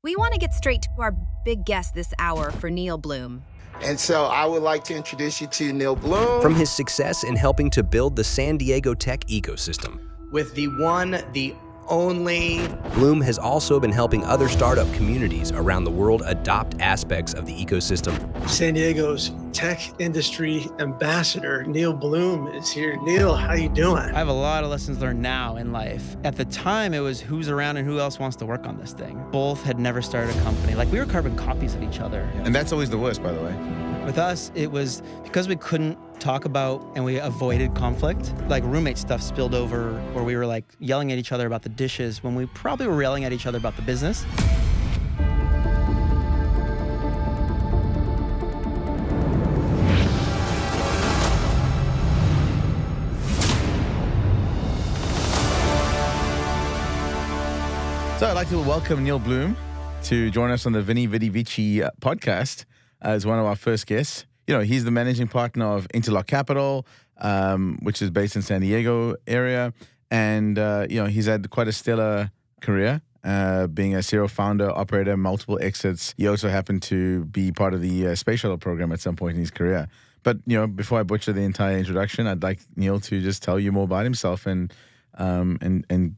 We want to get straight to our big guest this hour for Neal Bloom. And so I would like to introduce you to Neal Bloom. From his success in helping to build the San Diego tech ecosystem, with the one, the only. Bloom has also been helping other startup communities around the world adopt aspects of the ecosystem. San Diego's tech industry ambassador, Neal Bloom, is here. Neal, how you doing? I have a lot of lessons learned now in life. At the time, it was who's around and who else wants to work on this thing. Both had never started a company. Like, we were carbon copies of each other. And that's always the worst, by the way. With us, it was because we couldn't talk about and we avoided conflict. Like, roommate stuff spilled over where we were like yelling at each other about the dishes when we probably were yelling at each other about the business. So I'd like to welcome Neal Bloom to join us on the Vini Vidi Vici podcast as one of our first guests. You know, he's the managing partner of Interlock Capital, which is based in San Diego area. And, he's had quite a stellar career, being a serial founder, operator, multiple exits. He also happened to be part of the space shuttle program at some point in his career. But, before I butcher the entire introduction, I'd like Neal to just tell you more about himself and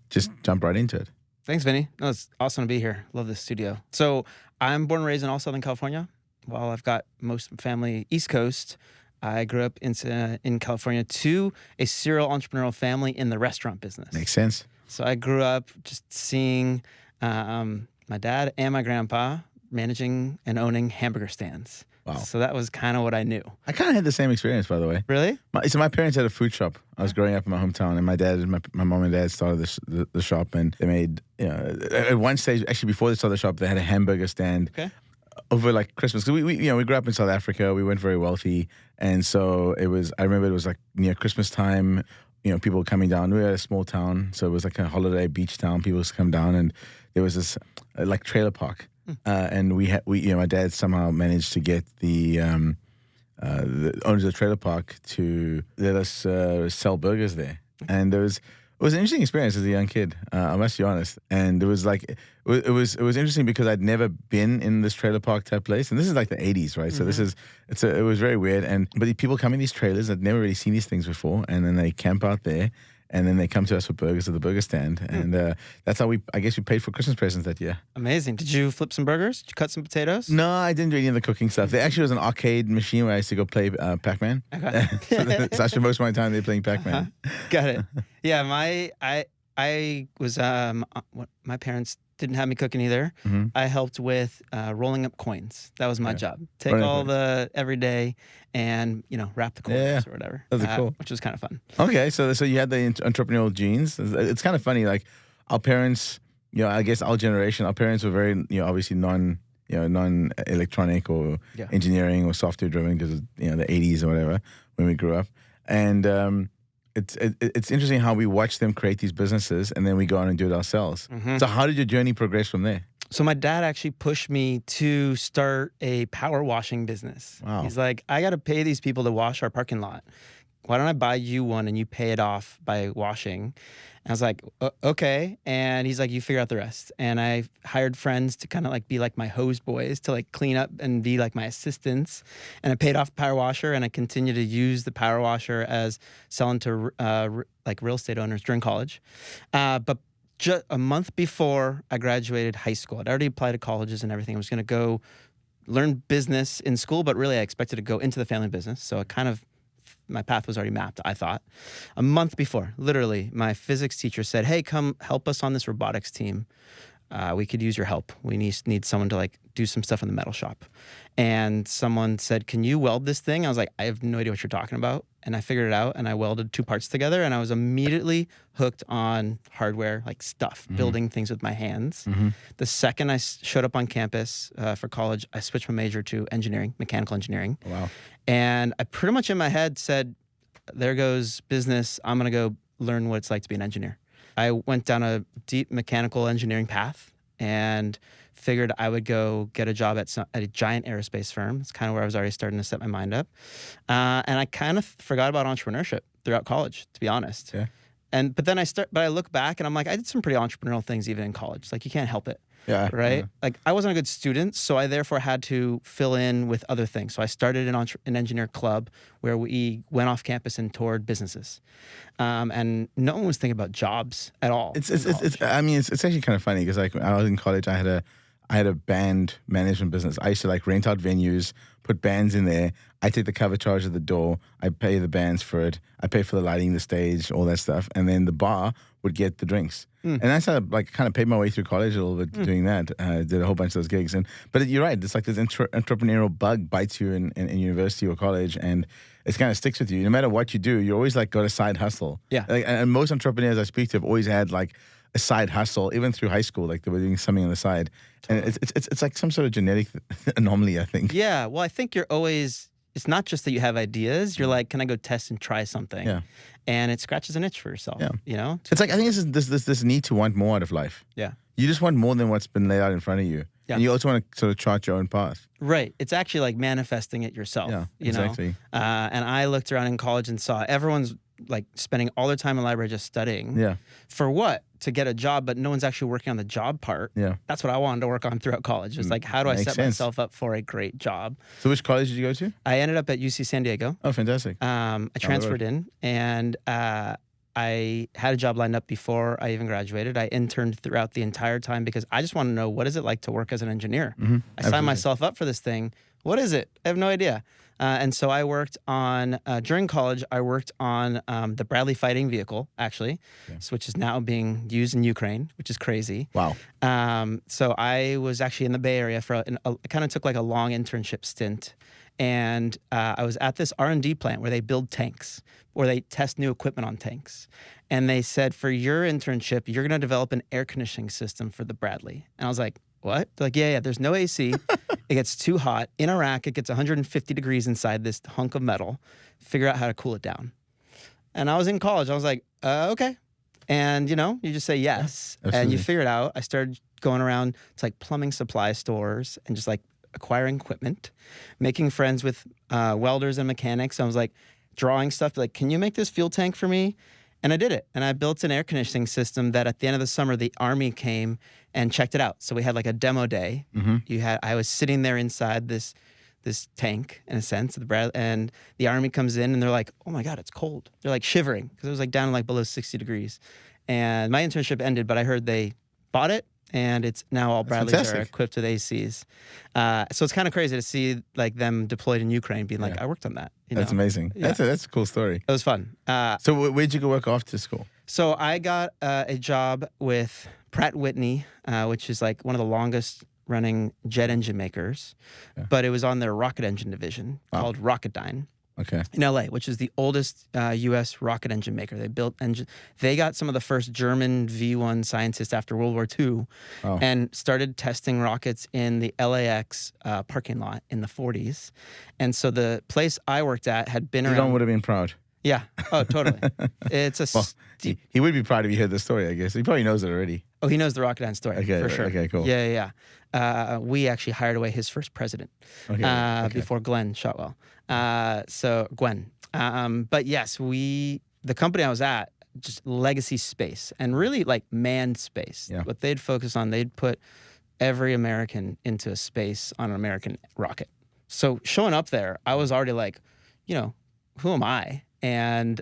just jump right into it. Thanks, Vinny. No, it's awesome to be here. Love this studio. So I'm born and raised in all Southern California. While I've got most family East Coast, I grew up in California to a serial entrepreneurial family in the restaurant business. Makes sense. So I grew up just seeing my dad and my grandpa managing and owning hamburger stands. Wow. So that was kind of what I knew. I kind of had the same experience, by the way. Really? My parents had a food shop. I was growing up in my hometown, and my mom and dad started the shop, and they made, at one stage, actually before they started the shop, they had a hamburger stand. Okay. Over like Christmas, because we grew up in South Africa. We weren't very wealthy, and so I remember it was like near Christmas time. People were coming down. We were at a small town, so it was like a holiday beach town. People used to come down, and there was this like trailer park, and my dad somehow managed to get the owners of the trailer park to let us sell burgers there, and it was an interesting experience as a young kid. I must be honest, and it was like it was interesting because I'd never been in this trailer park type place, and this is like the 80s, right? Mm-hmm. So it was very weird, but the people come in these trailers. I'd never really seen these things before, and then they camp out there, and then they come to us for burgers at the burger stand, and that's how I guess we paid for Christmas presents that year. Amazing. Did you flip some burgers? Did you cut some potatoes? No, I didn't do any of the cooking stuff. There actually was an arcade machine where I used to go play Pac-Man. Okay. So I spent most of my time there playing Pac-Man. Got it. Yeah, I was my parents didn't have me cooking either. Mm-hmm. I helped with rolling up coins. That was my job. Take all the everyday and wrap the coins or whatever. That's cool. Which was kind of fun. Okay, so you had the entrepreneurial genes. It's kind of funny. Like our parents, I guess our generation, our parents were very obviously non-electronic or engineering or software driven because of the 80s or whatever when we grew up, and it's interesting how we watch them create these businesses and then we go on and do it ourselves. Mm-hmm. So how did your journey progress from there? So my dad actually pushed me to start a power washing business. Wow. He's like, I got to pay these people to wash our parking lot. Why don't I buy you one and you pay it off by washing? And I was like, okay. And he's like, you figure out the rest. And I hired friends to kind of like be like my hose boys to like clean up and be like my assistants. And I paid off the power washer and I continued to use the power washer as selling to like real estate owners during college. But just a month before I graduated high school, I'd already applied to colleges and everything. I was going to go learn business in school, but really I expected to go into the family business. So my path was already mapped, I thought. A month before, literally, my physics teacher said, hey, come help us on this robotics team. We could use your help. We need someone to like do some stuff in the metal shop. And someone said, can you weld this thing? I was like, I have no idea what you're talking about. And I figured it out and I welded two parts together and I was immediately hooked on hardware, like stuff, building things with my hands. Mm-hmm. The second I showed up on campus for college, I switched my major to engineering, mechanical engineering. Wow. And I pretty much in my head said, there goes business. I'm going to go learn what it's like to be an engineer. I went down a deep mechanical engineering path and figured I would go get a job at a giant aerospace firm. It's kind of where I was already starting to set my mind up. And I kind of forgot about entrepreneurship throughout college, to be honest. Yeah. But then I look back and I'm like, I did some pretty entrepreneurial things even in college. Like, you can't help it. Yeah. Right? Yeah. Like I wasn't a good student, so I therefore had to fill in with other things. So I started an engineer club where we went off campus and toured businesses. And no one was thinking about jobs at all. I mean, it's actually kind of funny because like when I was in college, I had a band management business. I used to like rent out venues, put bands in there. I take the cover charge of the door. I pay the bands for it. I pay for the lighting, the stage, all that stuff. And then the bar would get the drinks. And that's how I like kind of paid my way through college a little bit doing that. Did a whole bunch of those gigs. But you're right. It's like this entrepreneurial bug bites you in university or college, and it kind of sticks with you. No matter what you do, you always like got a side hustle. Yeah. Like, and most entrepreneurs I speak to have always had like a side hustle, even through high school. Like they were doing something on the side. Totally. And it's like some sort of genetic anomaly, I think. Yeah. Well, I think you're always. It's not just that you have ideas. You're like, can I go test and try something? Yeah. And it scratches an itch for yourself. Yeah. You know. It's like I think it's this need to want more out of life. Yeah. You just want more than what's been laid out in front of you. Yeah. And you also want to sort of chart your own path. Right. It's actually like manifesting it yourself. Yeah, you exactly. know? And I looked around in college and saw everyone's like spending all their time in the library just studying. Yeah. For what? To get a job, but no one's actually working on the job part. Yeah. That's what I wanted to work on throughout college. Just like, how do I set myself up for a great job? So which college did you go to? I ended up at UC San Diego. Oh, fantastic. I transferred in, and I had a job lined up before I even graduated. I interned throughout the entire time because I just want to know, what is it like to work as an engineer? I signed myself up for this thing. What is it? I have no idea. And so I worked on, during college, I worked on the Bradley fighting vehicle, actually, which is now being used in Ukraine, which is crazy. Wow. So I was actually in the Bay Area for, I kind of took like a long internship stint. And I was at this R&D plant where they build tanks, where they test new equipment on tanks. And they said, for your internship, you're going to develop an air conditioning system for the Bradley. And I was like, what? They're like, yeah, there's no AC. It gets too hot. In Iraq, it gets 150 degrees inside this hunk of metal. Figure out how to cool it down. And I was in college. I was like, okay. And, you know, you just say yes. Yeah, and you figure it out. I started going around to like plumbing supply stores and just like acquiring equipment, making friends with welders and mechanics. I was like drawing stuff like, can you make this fuel tank for me? And I did it. And I built an air conditioning system that at the end of the summer, the Army came and checked it out. So we had like a demo day. I was sitting there inside this tank, in a sense, and the Army comes in and they're like, oh my God, it's cold. They're like shivering because it was like down like below 60 degrees. And my internship ended, but I heard they bought it. And it's now all Bradleys are equipped with ACs. So it's kind of crazy to see like them deployed in Ukraine being like, I worked on that. You That's know? amazing. Yeah. That's a cool story. It was fun. So where'd you go work after school? So I got a job with Pratt Whitney, which is like one of the longest running jet engine makers. Yeah. But it was on their rocket engine division called Rocketdyne. Okay. In LA, which is the oldest U.S. rocket engine maker. They built engine. They got some of the first German V1 scientists after World War II and started testing rockets in the LAX parking lot in the 40s. And so the place I worked at had been around. Elon would have been proud. Yeah. Oh, totally. It's a he would be proud if he heard the story, I guess. He probably knows it already. Oh, he knows the Rocketdyne story, for sure. Okay, cool. Yeah. We actually hired away his first president before Glenn Shotwell. So Gwen. But yes, the company I was at, just legacy space and really like manned space. Yeah. What they'd focus on, they'd put every American into a space on an American rocket. So showing up there, I was already like, you know, who am I? And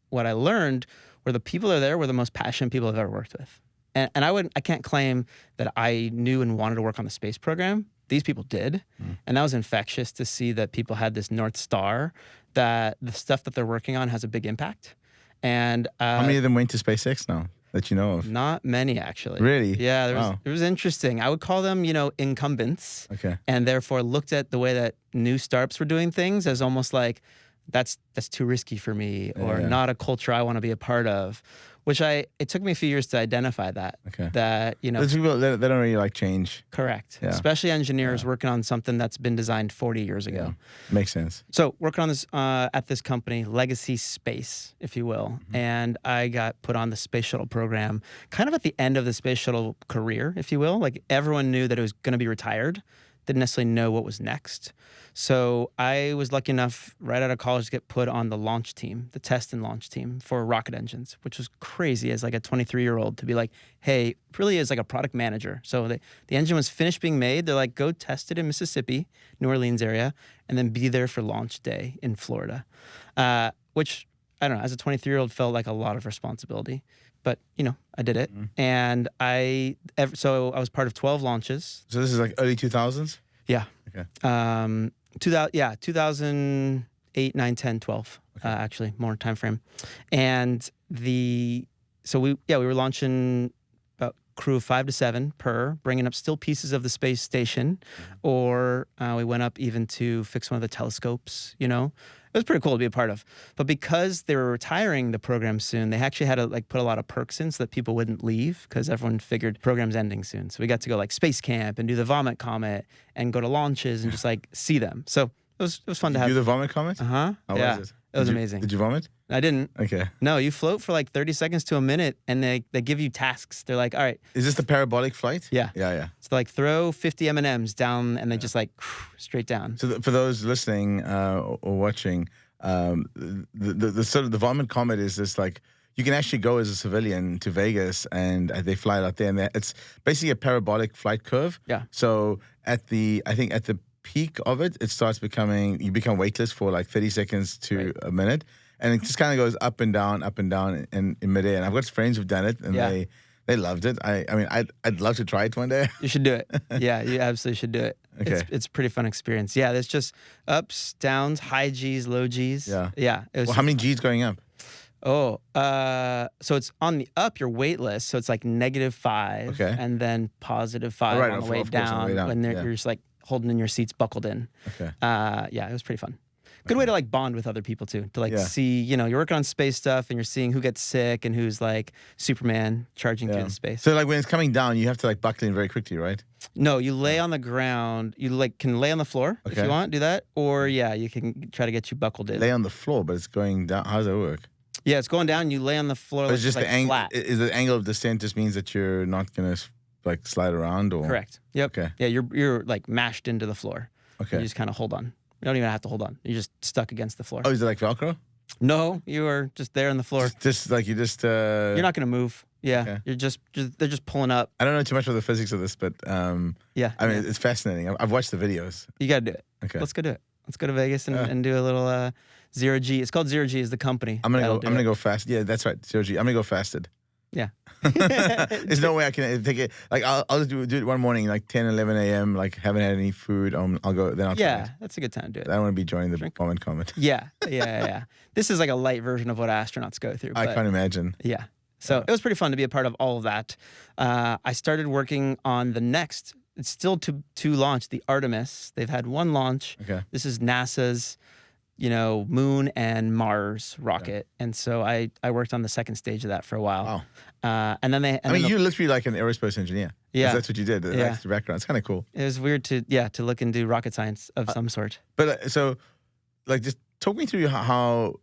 what I learned were the people that are there were the most passionate people I've ever worked with. And I can't claim that I knew and wanted to work on the space program. These people did. And that was infectious to see that people had this North Star, that the stuff that they're working on has a big impact. And how many of them went to SpaceX now that you know of? Not many, actually. Really? Yeah, it was interesting. I would call them, you know, incumbents. Okay. And therefore looked at the way that new startups were doing things as almost like, that's too risky for me, or not a culture I want to be a part of. Which it took me a few years to identify that. Okay. That, you know. Those people, they don't really like change. Correct. Yeah. Especially engineers working on something that's been designed 40 years ago. Yeah. Makes sense. So working on this at this company, Legacy Space, if you will. And I got put on the space shuttle program kind of at the end of the space shuttle career, if you will. Like everyone knew that it was going to be retired. didn't necessarily know what was next. So I was lucky enough right out of college to get put on the launch team, the test and launch team for rocket engines, which was crazy as like a 23-year-old to be like, hey, really is like a product manager. So the engine was finished being made. They're like, go test it in Mississippi, New Orleans area, and then be there for launch day in Florida, which I don't know, as a 23-year-old felt like a lot of responsibility. But, I did it. And so I was part of 12 launches. So this is like early 2000s? Yeah. Okay. 2008, 9, 10, 12, actually, more time frame. And so we were launching about crew of 5 to 7 per, bringing up still pieces of the space station, or we went up even to fix one of the telescopes, It was pretty cool to be a part of. But because they were retiring the program soon, they actually had to put a lot of perks in so that people wouldn't leave, because everyone figured the program's ending soon. So we got to go space camp and do the Vomit Comet and go to launches and just see them. So it was fun to have. Do the Vomit Comet? How was it? It was amazing. Did you vomit? I didn't. Okay. No, you float for 30 seconds to a minute, and they give you tasks. They're like, all right. Is this the parabolic flight? Yeah. Yeah. So throw 50 M&Ms down, and they just straight down. So for those listening or watching, the sort of the Vomit Comet is this you can actually go as a civilian to Vegas and they fly out there, and it's basically a parabolic flight curve. Yeah. So I think at the peak of it, starts you become weightless for 30 seconds to a minute, and it just kind of goes up and down in midair. And I've got friends who've done it, and they loved it. I mean, I'd love to try it one day. You should do it. Yeah, you absolutely should do it. Okay. It's a pretty fun experience. Yeah, there's just ups, downs, high G's, low G's. Yeah. Yeah. Well, how many G's going up? Oh, so it's on the up, you're weightless, so it's -5, Okay. and then +5 on the way down when you're just holding in your seats, buckled in. Okay. Yeah, it was pretty fun. Good way to bond with other people too. To see, you're working on space stuff and you're seeing who gets sick and who's Superman charging through the space. So when it's coming down, you have to buckle in very quickly, right? No, you lay on the ground. You can lay on the floor if you want, do that. Or you can try to get you buckled in. Lay on the floor, but it's going down. How does that work? Yeah, it's going down. You lay on the floor. It's just the angle. Flat. Is the angle of descent just means that you're not gonna slide around, or correct? Yep. Okay. Yeah, you're mashed into the floor. Okay. You just kind of hold on. You don't even have to hold on. You're just stuck against the floor. Oh, is it like Velcro? No, you are just there on the floor. You're not gonna move. Yeah, okay. You're just they're just pulling up. I don't know too much about the physics of this, but yeah. I mean, it's fascinating. I've watched the videos. You gotta do it. Okay. Let's go do it. Let's go to Vegas and do a little 0G. It's called 0G is the company. I'm gonna go fast. Yeah, that's right. 0G. I'm gonna go fasted. Yeah. There's no way I can take it. I'll just do it one morning, 10, 11 a.m. Haven't had any food. I'll go. Then I'll try it. That's a good time to do it. I don't want to be joining the Vomit Comet. Yeah. This is a light version of what astronauts go through. I can't imagine. Yeah. So it was pretty fun to be a part of all of that. I started working on the next. It's still to launch the Artemis. They've had one launch. Okay. This is NASA's, Moon and Mars rocket, and so I worked on the second stage of that for a while. Wow. And then you're literally like an aerospace engineer. Yeah. That's what you did. That's the background. It's kind of cool. It was weird to look and do rocket science of some sort. But just talk me through how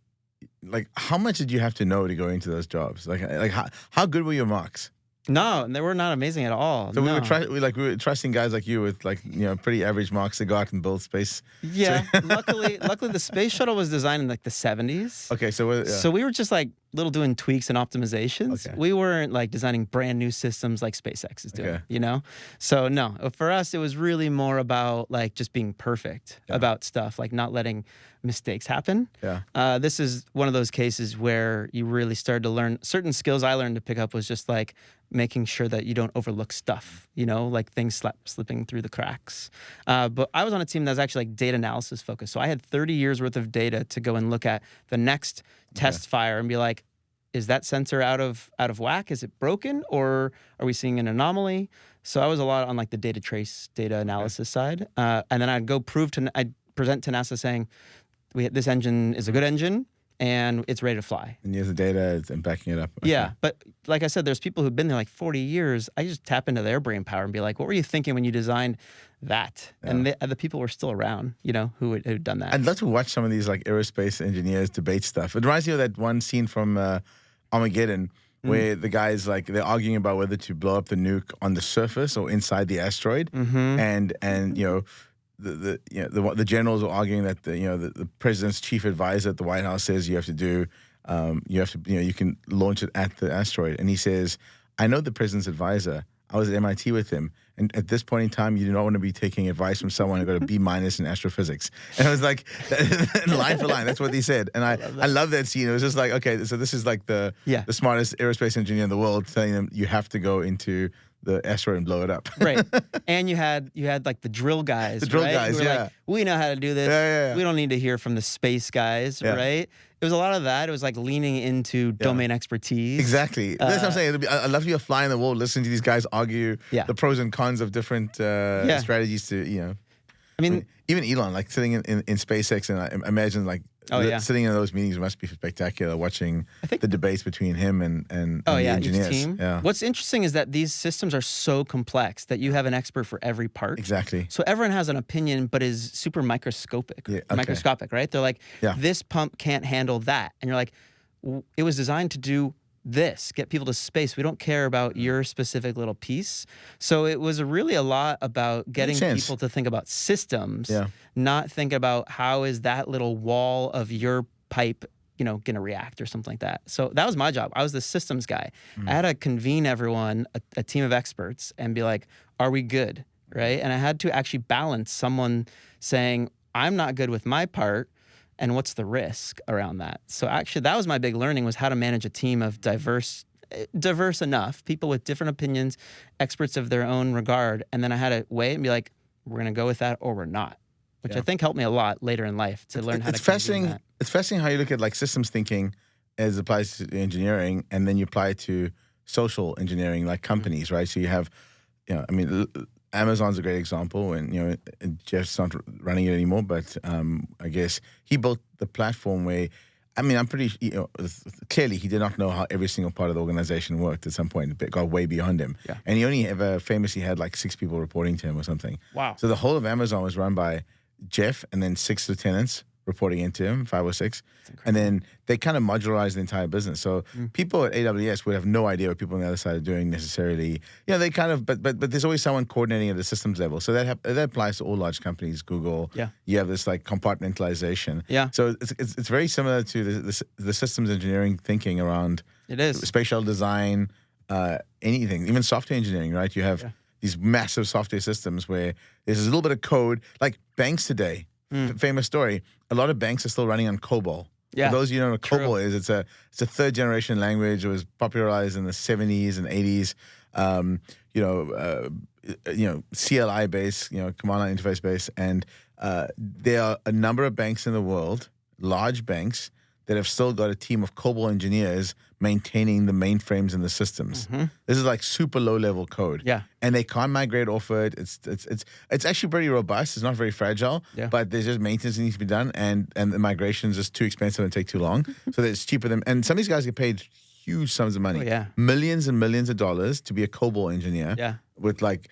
much did you have to know to go into those jobs? How good were your marks? No, they were not amazing at all. So no. we were trusting guys like you with pretty average marks to go out and build space. Yeah, luckily the space shuttle was designed in the 70s. Okay, so we were just little doing tweaks and optimizations. Okay. We weren't designing brand new systems like SpaceX is doing. So no, for us it was really more about just being perfect about stuff, not letting mistakes happen. Yeah. This is one of those cases where you really started to learn certain skills. I learned to pick up was just making sure that you don't overlook stuff, things slipping through the cracks. But I was on a team that was actually data analysis focused. So I had 30 years worth of data to go and look at the next test fire and be is that sensor out of whack? Is it broken, or are we seeing an anomaly? So I was a lot on the data trace, data analysis side. And then I'd present to NASA saying, this engine is a good engine and it's ready to fly. And you have the data and backing it up. Okay. Yeah, but like I said, there's people who've been there 40 years. I just tap into their brain power and be what were you thinking when you designed that? Yeah. And the people were still around, who had done that. I'd love to watch some of these aerospace engineers debate stuff. It reminds me of that one scene from Armageddon where the guys like they're arguing about whether to blow up the nuke on the surface or inside the asteroid, and the generals are arguing that the president's chief advisor at the White House says you can launch it at the asteroid, and he says, I know the president's advisor. I was at MIT with him. And at this point in time, you do not want to be taking advice from someone who got a B- in astrophysics. And I was like, line for line, that's what he said. And I love that scene. It was just like, okay, so this is like the smartest aerospace engineer in the world telling them you have to go into the asteroid and blow it up. Right. And you had like the drill guys, The drill right? guys, Who were yeah. like, we know how to do this. Yeah. We don't need to hear from the space guys, Yeah. right? It was a lot of that. It was like leaning into domain expertise. Exactly. That's what I'm saying. I'd love to be a fly on the wall, listening to these guys argue the pros and cons of different strategies to, I mean, even Elon, like sitting in SpaceX, and I imagine like sitting in those meetings must be spectacular, watching the debates between him and the engineers. Each team. Yeah. What's interesting is that these systems are so complex that you have an expert for every part. Exactly. So everyone has an opinion, but is super microscopic. Yeah, okay. Microscopic, right? They're like, this pump can't handle that. And you're like, it was designed to do this, get people to space. We don't care about your specific little piece. So it was really a lot about getting people to think about systems, not think about how is that little wall of your pipe, going to react or something like that. So that was my job. I was the systems guy. I had to convene everyone, a team of experts, and be like, are we good, right? And I had to actually balance someone saying, I'm not good with my part, and what's the risk around that? So actually, that was my big learning, was how to manage a team of diverse enough, people with different opinions, experts of their own regard. And then I had to weigh and be like, we're going to go with that or we're not, which I think helped me a lot later in life to learn how to convene that. It's fascinating how you look at like systems thinking as applies to engineering, and then you apply it to social engineering, like companies, right? So you have, Amazon's a great example, and Jeff's not running it anymore, but I guess he built the platform where, I'm pretty, clearly he did not know how every single part of the organization worked at some point. It got way beyond him. Yeah. And he only ever famously had like 6 people reporting to him or something. Wow. So the whole of Amazon was run by Jeff and then 6 lieutenants reporting into him, 5 or 6. And then they kind of modularized the entire business. So people at AWS would have no idea what people on the other side are doing necessarily. They kind of, but there's always someone coordinating at the systems level. So that applies to all large companies, Google. Yeah. You have this like compartmentalization. Yeah. So it's very similar to the systems engineering thinking around spatial design, anything, even software engineering, right? You have these massive software systems where there's a little bit of code, like banks today. Famous story. A lot of banks are still running on COBOL. Yeah. For those of you who know what COBOL is, it's a 3rd generation language. It was popularized in the 70s and 80s. CLI based, command line interface based, and there are a number of banks in the world, large banks, that have still got a team of COBOL engineers maintaining the mainframes and the systems. This is like super low level code. Yeah. And they can't migrate off it. It's actually pretty robust. It's not very fragile, but there's just maintenance that needs to be done, and the migration is just too expensive and take too long. So that it's cheaper than, and some of these guys get paid huge sums of money. Millions and millions of dollars to be a COBOL engineer with like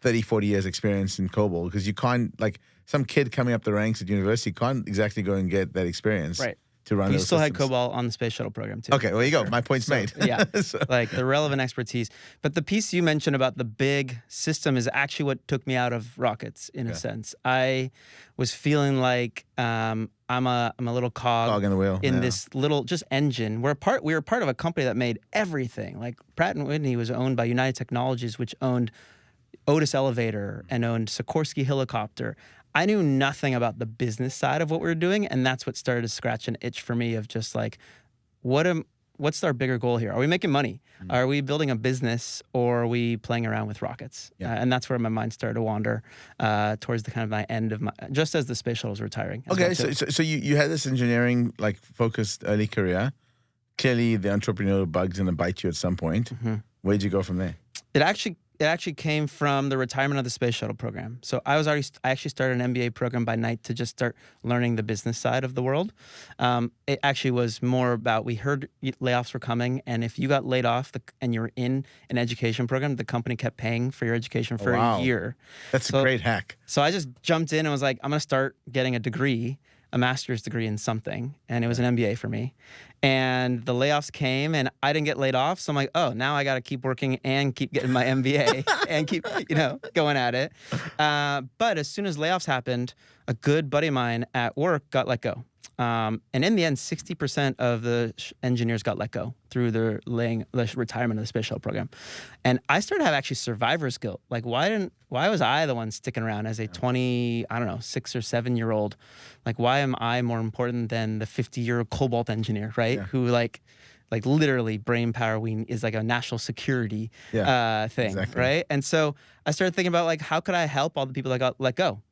30, 40 years experience in COBOL, because you can't, like some kid coming up the ranks at university can't exactly go and get that experience. Right. To run you still systems. had COBOL on the space shuttle program too. Okay, well, there you go. My point's made. Yeah, like the relevant expertise. But the piece you mentioned about the big system is actually what took me out of rockets in a sense. I was feeling like I'm a little cog in the wheel in this little just engine. We were part of a company that made everything. Like Pratt & Whitney was owned by United Technologies, which owned Otis Elevator and owned Sikorsky Helicopter. I knew nothing about the business side of what we were doing, and that's what started to scratch an itch for me of just like, what's our bigger goal here? Are we making money? Are we building a business, or are we playing around with rockets? And that's where my mind started to wander towards the kind of my end of my, just as the space shuttle was retiring. Okay, so you had this engineering like focused early career. Clearly, the entrepreneurial bug's gonna bite you at some point. Where'd you go from there? It actually came from the retirement of the space shuttle program. So I actually started an MBA program by night to just start learning the business side of the world. It actually was more about, we heard layoffs were coming, and if you got laid off and you're in an education program, the company kept paying for your education for a year. That's a great hack. So I just jumped in and was like, I'm going to start getting a degree. a master's degree in something, and it was an MBA for me. And the layoffs came, and I didn't get laid off. So I'm like, oh, now I got to keep working and keep getting my MBA and keep, going at it. But as soon as layoffs happened, a good buddy of mine at work got let go. And in the end, 60% of the engineers got let go through the retirement of the space shuttle program. And I started to have actually survivor's guilt. Like, why was I the one sticking around as a 6 or 7-year-old? Like, why am I more important than the 50-year cobalt engineer, right? Yeah. Who like literally brain power is like a national security thing, exactly. Right? And so I started thinking about, like, how could I help all the people that got let go?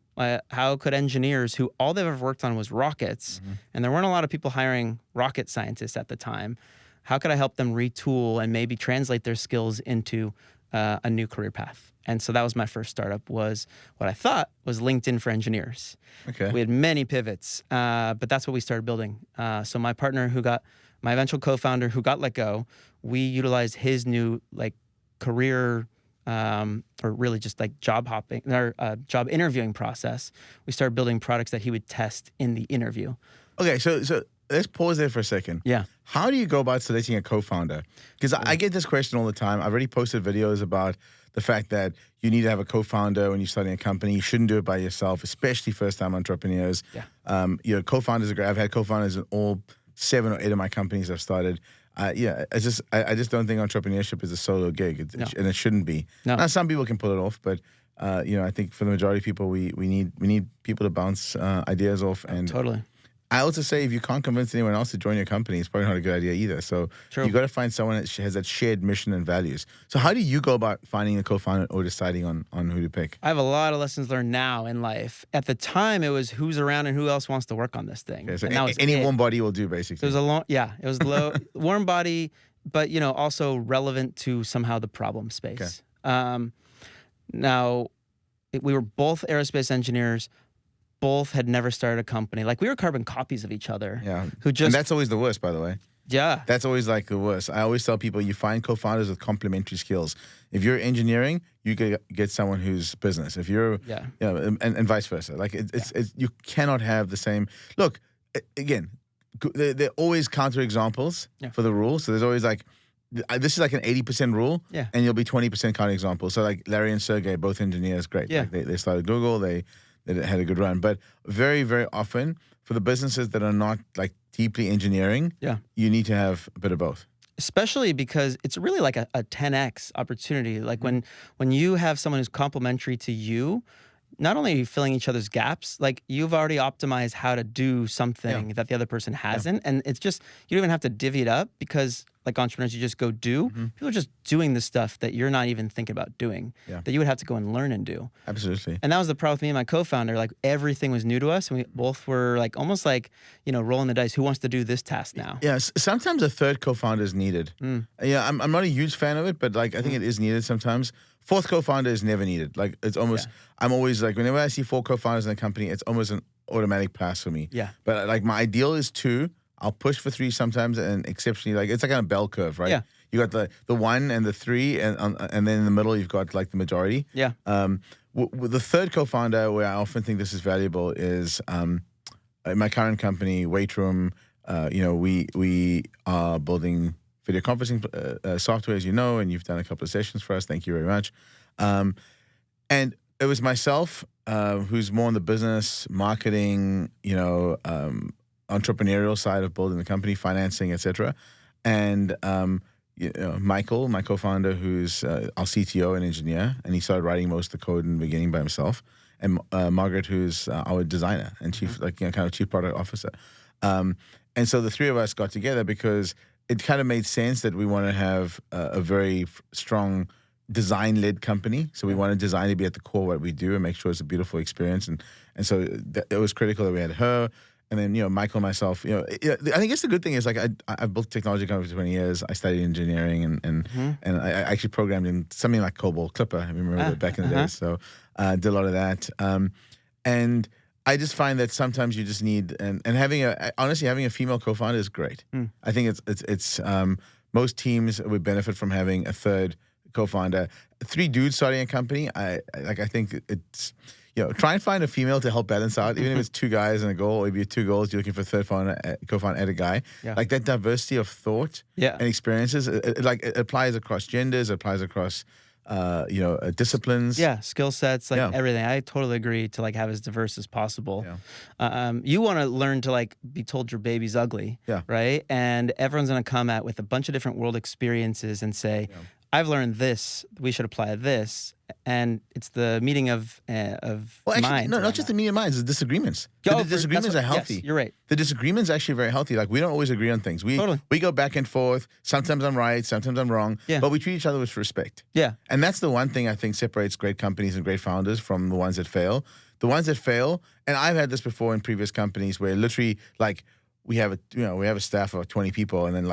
How could engineers who all they've ever worked on was rockets, and there weren't a lot of people hiring rocket scientists at the time, how could I help them retool and maybe translate their skills into a new career path? And so that was my first startup, was what I thought was LinkedIn for engineers. Okay. We had many pivots, but that's what we started building. So my partner my eventual co-founder who got let go, we utilized his new career or really just like job hopping, or job interviewing process. We started building products that he would test in the interview. Okay, so let's pause there for a second. Yeah. How do you go about selecting a co-founder? Because I get this question all the time. I've already posted videos about the fact that you need to have a co-founder when you're starting a company. You shouldn't do it by yourself, especially first-time entrepreneurs. Yeah. Co-founders are great. I've had co-founders in all 7 or 8 of my companies I've started. I just don't think entrepreneurship is a solo gig, and it shouldn't be. No. Now, some people can pull it off, but I think for the majority of people, we need people to bounce ideas off. And totally. I also say, if you can't convince anyone else to join your company, it's probably not a good idea either. So you got to find someone that has that shared mission and values. So how do you go about finding a co-founder or deciding on who to pick? I have a lot of lessons learned now in life. At the time, it was who's around and who else wants to work on this thing. Okay, so any warm body will do, basically. It was low warm body, but also relevant to somehow the problem space. Okay. We were both aerospace engineers. Both had never started a company. Like, we were carbon copies of each other. Yeah. And that's always the worst, by the way. Yeah. That's always like the worst. I always tell people, you find co-founders with complementary skills. If you're engineering, you get someone who's business. If you're, and vice versa. Like, you cannot have the same. Look, again, they're always counterexamples for the rule. So there's always this is like an 80% rule, and you'll be 20% counterexample. So like Larry and Sergey, both engineers, great. Yeah. Like they started Google. They had a good run. But very, very often, for the businesses that are not like deeply engineering, you need to have a bit of both. Especially because it's really like a 10x opportunity. Like when you have someone who's complementary to you, not only are you filling each other's gaps, like, you've already optimized how to do something that the other person hasn't. And it's just, you don't even have to divvy it up, because like entrepreneurs, you just go do. People are just doing the stuff that you're not even thinking about doing, that you would have to go and learn and do. Absolutely. And that was the problem with me and my co-founder. Like, everything was new to us, and we both were like, almost like, rolling the dice. Who wants to do this task now? Yeah, sometimes a third co-founder is needed. Yeah, I'm not a huge fan of it, but like, I think it is needed sometimes. Fourth co-founder is never needed. Like, it's almost, I'm always like, whenever I see 4 co-founders in a company, it's almost an automatic pass for me. Yeah. But like, my ideal is 2. I'll push for 3 sometimes, and exceptionally, like, it's like a bell curve, right? Yeah. You got the 1 and the 3, and then in the middle you've got like the majority. Yeah. With the third co-founder, where I often think this is valuable, is in my current company, Waitroom. We are building video conferencing software, as you know, and you've done a couple of sessions for us. Thank you very much. And it was myself, who's more on the business, marketing, entrepreneurial side of building the company, financing, etc. And Michael, my co-founder, who's our CTO and engineer, and he started writing most of the code in the beginning by himself. And Margaret, who's our designer and chief, kind of chief product officer. And so the 3 of us got together because it kind of made sense that we want to have a very strong design-led company. So we wanted design to be at the core of what we do and make sure it's a beautiful experience. And so it was critical that we had her. And then, Michael and myself, I think it's the good thing is, like, I've built technology companies for 20 years. I studied engineering and I actually programmed in something like COBOL, Clipper. I remember back in the days. So did a lot of that. And I just find that sometimes you just need, and honestly, having a female co-founder is great. I think it's most teams would benefit from having a third co-founder. 3 dudes starting a company. I think it's, try and find a female to help balance out. Even if it's 2 guys and a girl, or if you're 2 girls, you're looking for a third co-founder and a guy. Yeah. Like that diversity of thought and experiences. It applies across genders. It applies across disciplines. Yeah, skill sets, everything. I totally agree to have as diverse as possible. Yeah. You want to learn to be told your baby's ugly, right? And everyone's going to come with a bunch of different world experiences and say, I've learned this. We should apply this, and it's the meeting of minds. No, not just the meeting of minds. The disagreements. The disagreements are healthy. Yes, you're right. The disagreements are actually very healthy. We don't always agree on things. We go back and forth. Sometimes I'm right. Sometimes I'm wrong. Yeah. But we treat each other with respect. Yeah. And that's the one thing I think separates great companies and great founders from the ones that fail. The ones that fail, and I've had this before in previous companies where literally we have a staff of 20 people, and then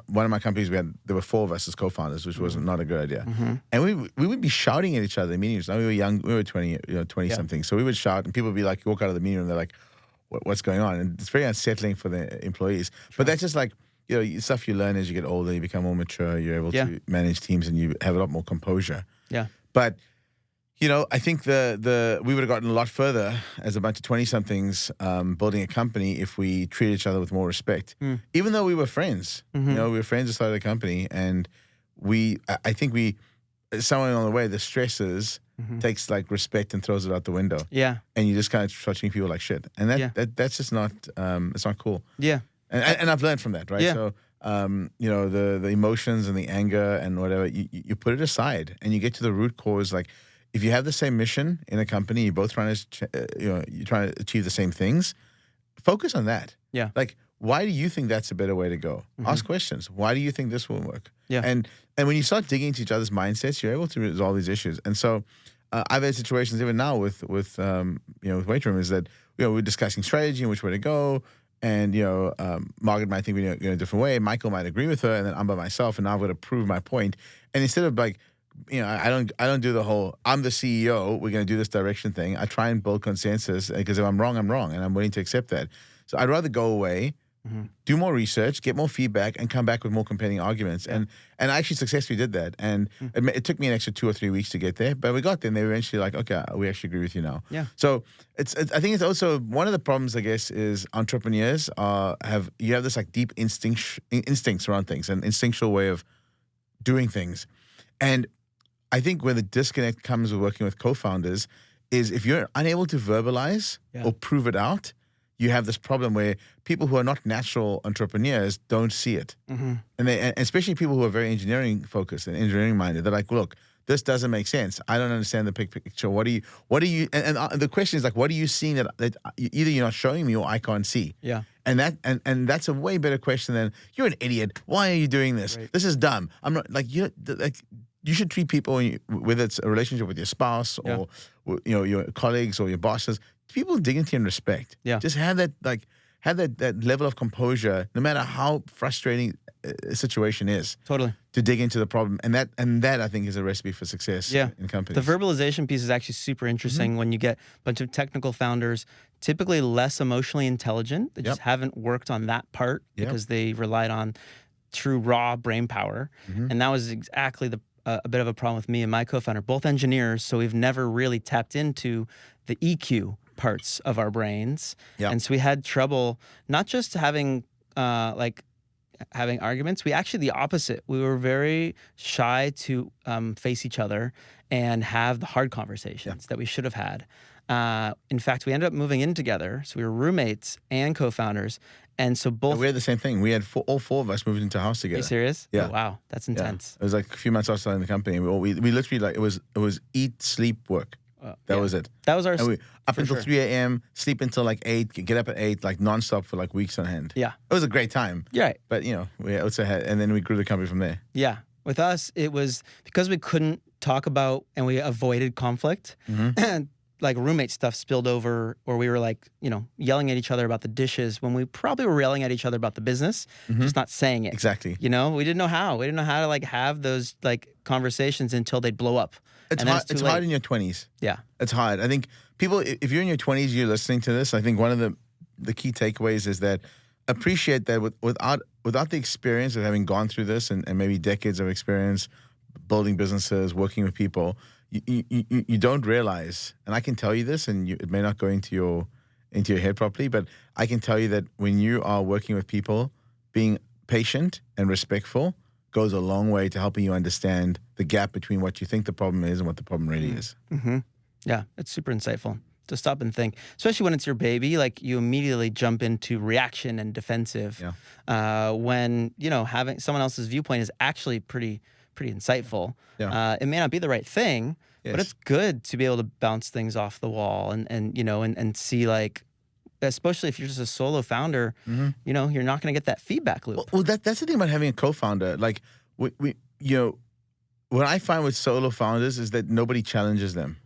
one of my companies, there were 4 of us as co-founders, which was not a good idea. Mm-hmm. And we would be shouting at each other in meetings. We were young, we were 20 something. So we would shout, and people would be walk out of the meeting room, they're like, what's going on? And it's very unsettling for the employees. Sure. But that's just stuff you learn as you get older, you become more mature, you're able to manage teams, and you have a lot more composure. Yeah. But I think we would have gotten a lot further as a bunch of 20-somethings building a company if we treated each other with more respect. Even though we were friends. Mm-hmm. We were friends that started a company, and I think somewhere along the way, the stresses takes respect and throws it out the window. Yeah. And you just kind of start treating people like shit. And that's just not, it's not cool. Yeah. And I've learned from that, right? Yeah. So, the emotions and the anger and whatever, you put it aside and you get to the root cause. If you have the same mission in a company, you're both trying to, you're trying to achieve the same things, focus on that. Yeah. Why do you think that's a better way to go? Ask questions. Why do you think this will work? Yeah. And when you start digging into each other's mindsets, you're able to resolve these issues. And so I've had situations even now with Waitroom is that, we're discussing strategy and which way to go. And, Margaret might think we're going a different way. Michael might agree with her, and then I'm by myself, and now I've got to prove my point. And instead of I don't do the whole I'm the CEO, we're going to do this direction thing. I try and build consensus, because if I'm wrong, I'm wrong, and I'm willing to accept that. So I'd rather go away, do more research, get more feedback, and come back with more compelling arguments. And I actually successfully did that. And it took me an extra 2 or 3 weeks to get there, but we got there, and they were eventually okay, we actually agree with you now. Yeah. So I think it's also one of the problems, I guess, is entrepreneurs have this deep instincts around things, an instinctual way of doing things. And I think where the disconnect comes with working with co-founders is if you're unable to verbalize or prove it out, you have this problem where people who are not natural entrepreneurs don't see it. And especially people who are very engineering focused and engineering minded, they're like, look, this doesn't make sense. I don't understand the big picture. What do you, and the question is what are you seeing that either you're not showing me or I can't see? Yeah. And that's a way better question than you're an idiot. Why are you doing this? Right. This is dumb. I'm not you should treat people, whether it's a relationship with your spouse or your colleagues or your bosses, people dignity and respect. Yeah. Just have that level of composure, no matter how frustrating a situation is. Totally. To dig into the problem, and that I think is a recipe for success. In companies. The verbalization piece is actually super interesting when you get a bunch of technical founders, typically less emotionally intelligent. They just haven't worked on that part because they relied on true raw brain power, and that was exactly a bit of a problem with me and my co-founder, both engineers, so we've never really tapped into the EQ parts of our brains. And so we had trouble not just having having arguments. We actually the opposite. We were very shy to face each other and have the hard conversations that we should have had. In fact, we ended up moving in together, so we were roommates and co-founders. And so both... we had the same thing. We had all 4 of us moved into a house together. Are you serious? Yeah. Oh, wow. That's intense. It was a few months after starting the company. We literally, it was eat, sleep, work. That was it. That was our... And up until 3 a.m., sleep until 8, get up at 8, nonstop for weeks on end. Yeah. It was a great time. Yeah. Right. But, we also had, and then we grew the company from there. Yeah. With us, it was because we couldn't talk about and we avoided conflict. And roommate stuff spilled over, or we were yelling at each other about the dishes when we probably were yelling at each other about the business, just not saying it. Exactly. We didn't know how. We didn't know how to have those conversations until they'd blow up. It's hard in your 20s. Yeah. It's hard. I think people, if you're in your 20s, you're listening to this, I think one of the key takeaways is that appreciate that without the experience of having gone through this and maybe decades of experience building businesses, working with people, you don't realize, and I can tell you this, and it may not go into your head properly, but I can tell you that when you are working with people, being patient and respectful goes a long way to helping you understand the gap between what you think the problem is and what the problem really is. Mm-hmm. Yeah, it's super insightful to stop and think, especially when it's your baby. Like, you immediately jump into reaction and defensive. When having someone else's viewpoint is actually pretty insightful. It may not be the right thing, but it's good to be able to bounce things off the wall and see, like, especially if you're just a solo founder, you're not going to get that feedback loop. Well, that's the thing about having a co-founder. Like, what I find with solo founders is that nobody challenges them.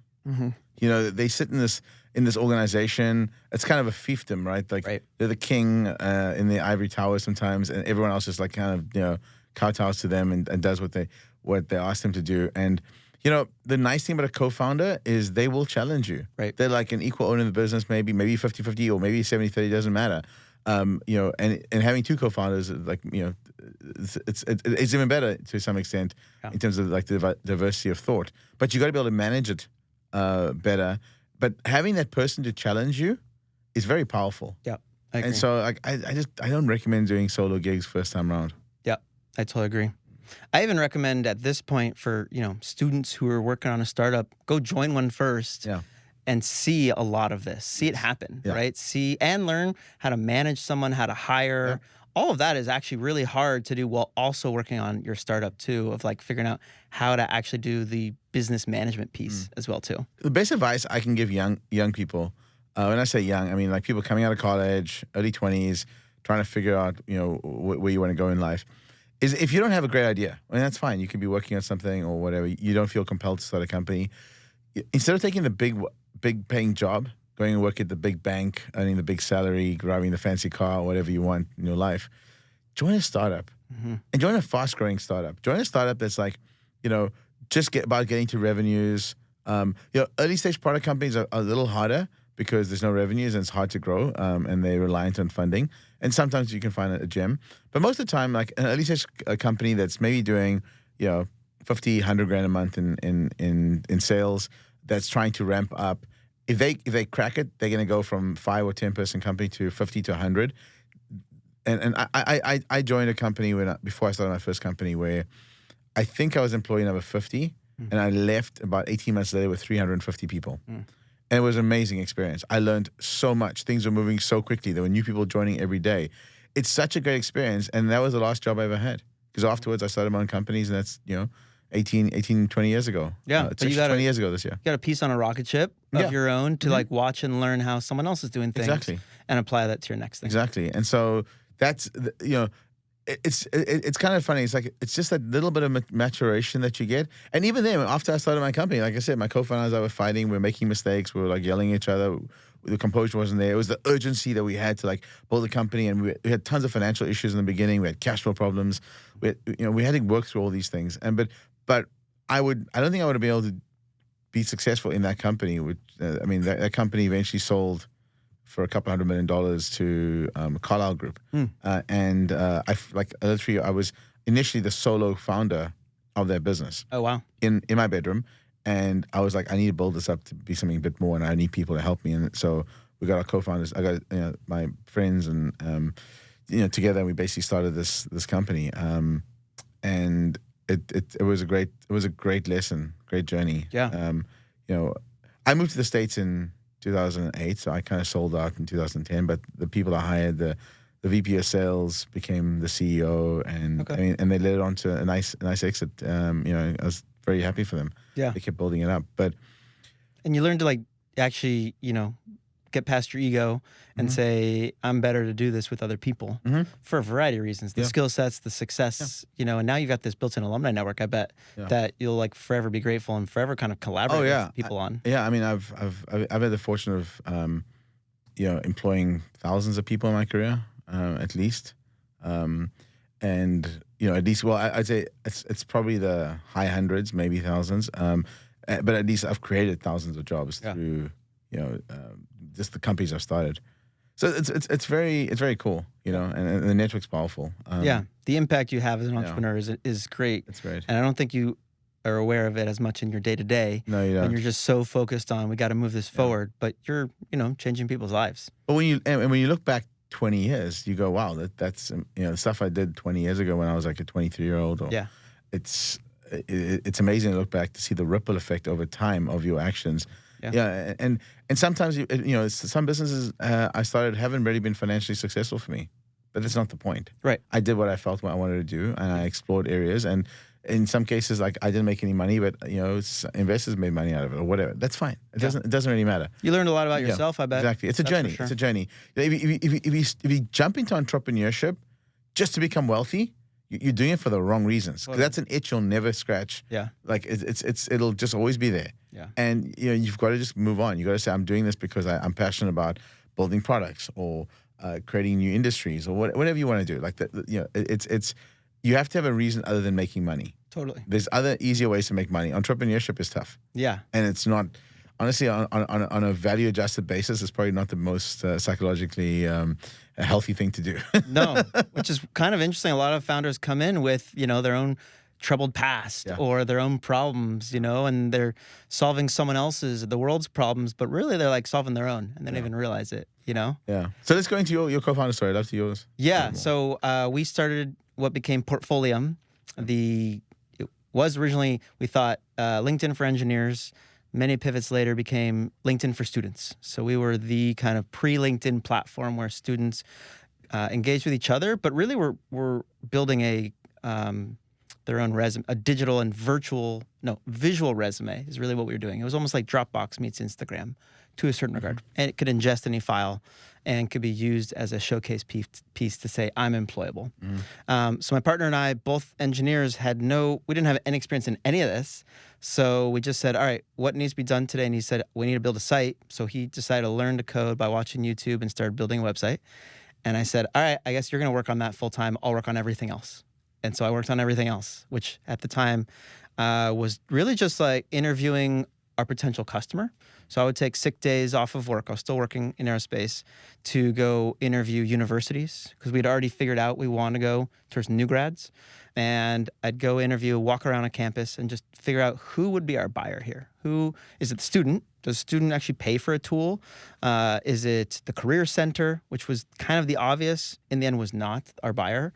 They sit in this organization. It's kind of a fiefdom, right? Like, they're the king in the ivory tower sometimes, and everyone else just like kind of kowtows to them and does what they ask them to do. And the nice thing about a co-founder is they will challenge you. Right. They're like an equal owner of the business, maybe 50-50 or maybe 70-30, doesn't matter. And having two co-founders, like, it's even better to some extent in terms of like the diversity of thought. But you got to be able to manage it better. But having that person to challenge you is very powerful. Yeah, I agree. And so I don't recommend doing solo gigs first time around. Yeah, I totally agree. I even recommend at this point for, students who are working on a startup, go join one first and see a lot of this. See it happen, right? See and learn how to manage someone, how to hire. All of that is actually really hard to do while also working on your startup too, of like figuring out how to actually do the business management piece as well too. The best advice I can give young people, when I say young, I mean like people coming out of college, early 20s, trying to figure out, where you want to go in life, is if you don't have a great idea, I mean, that's fine. You could be working on something or whatever. You don't feel compelled to start a company. Instead of taking the big paying job, going and work at the big bank, earning the big salary, driving the fancy car, whatever you want in your life, join a startup and join a fast growing startup. Join a startup that's like, just about getting to revenues. Early stage product companies are a little harder because there's no revenues and it's hard to grow, and they're reliant on funding. And sometimes you can find a gem. But most of the time, like an early stage company that's maybe doing, 50, 100 grand a month in sales, that's trying to ramp up. If they crack it, they're going to go from 5 or 10 person company to 50 to 100. And I joined a company before I started my first company where I think I was employee number 50, and I left about 18 months later with 350 people. And it was an amazing experience. I learned so much. Things were moving so quickly. There were new people joining every day. It's such a great experience. And that was the last job I ever had. Because afterwards, I started my own companies, and that's, 18, 20 years ago. Yeah. It's 20 years ago this year. You got a piece on a rocket ship of your own to like watch and learn how someone else is doing things. And apply that to your next thing. Exactly. And so that's, it's kind of funny. It's like, it's just that little bit of maturation that you get. And even then, after I started my company, like I said, my co-founders, I were fighting, we were making mistakes, we were like yelling at each other. The composure wasn't there. It was the urgency that we had to like build a company, and we had tons of financial issues in the beginning. We had cash flow problems. We had to work through all these things. And but I don't think I would have been able to be successful in that company. That company eventually sold for a couple $100 million to Carlyle Group. I was initially the solo founder of their business. Oh, wow. In my bedroom. And I was like, I need to build this up to be something a bit more, and I need people to help me. And so we got our co-founders. I got my friends, and together we basically started this company. And it was a great lesson, great journey. Yeah. I moved to the States in 2008, so I kind of sold out in 2010. But the people I hired, the VP of sales became the CEO, and and they led it on to a nice exit. I was very happy for them. Yeah, they kept building it up. And you learn to like actually, get past your ego and say, I'm better to do this with other people for a variety of reasons. The skill sets, the success, and now you've got this built-in alumni network. I bet that you'll like forever be grateful and forever kind of collaborate with people on. Yeah, I mean, I've had the fortune of employing thousands of people in my career, at least. At least, well, I'd say it's probably the high hundreds, maybe thousands. But at least I've created thousands of jobs through, just the companies I've started. So it's very cool, and the network's powerful. The impact you have as an entrepreneur is great. It's great. And I don't think you are aware of it as much in your day to day. No, you And don't. you're just so focused on we got to move this forward. But you're changing people's lives. But when you look back 20 years, you go, wow, that's the stuff I did 20 years ago when I was like a 23-year-old. Yeah. It's amazing to look back to see the ripple effect over time of your actions. Yeah. And sometimes some businesses I started haven't really been financially successful for me, but that's not the point. Right. I did what I felt what I wanted to do, and I explored areas. And in some cases, like I didn't make any money, but investors made money out of it or whatever. That's fine. It doesn't really matter. You learned a lot about yourself, I bet. Exactly. It's a That's for journey. sure. It's a journey. If you jump into entrepreneurship just to become wealthy, you're doing it for the wrong reasons. Because that's an itch you'll never scratch. Yeah. Like it'll just always be there. Yeah. And you've got to just move on. You got to say, I'm doing this because I'm passionate about building products or creating new industries or whatever you want to do. Like it's you have to have a reason other than making money. Totally. There's other easier ways to make money. Entrepreneurship is tough. Yeah. And it's not, honestly, on a value adjusted basis, it's probably not the most psychologically a healthy thing to do. No, which is kind of interesting. A lot of founders come in with, their own troubled past or their own problems, and they're solving someone else's, the world's problems, but really they're like solving their own and they don't even realize it, Yeah. So let's go into your co-founder story. I'd love to hear yours. Yeah. So we started what became Portfolium. It was originally, we thought, LinkedIn for engineers. Many pivots later became LinkedIn for students. So we were the kind of pre-LinkedIn platform where students engage with each other, but really we're building their own resume, a digital and visual resume is really what we were doing. It was almost like Dropbox meets Instagram to a certain regard. And it could ingest any file and could be used as a showcase piece to say, I'm employable. So my partner and I, both engineers, we didn't have any experience in any of this. So we just said, all right, what needs to be done today? And he said, we need to build a site. So he decided to learn to code by watching YouTube and started building a website. And I said, all right, I guess you're going to work on that full time. I'll work on everything else. And so I worked on everything else, which at the time was really just like interviewing our potential customer. So I would take sick days off of work. I was still working in aerospace to go interview universities because we'd already figured out we want to go towards new grads. And I'd go interview, walk around a campus and just figure out who would be our buyer here. Who is it? The student? Does the student actually pay for a tool? Is it the career center, which was kind of the obvious, in the end was not our buyer?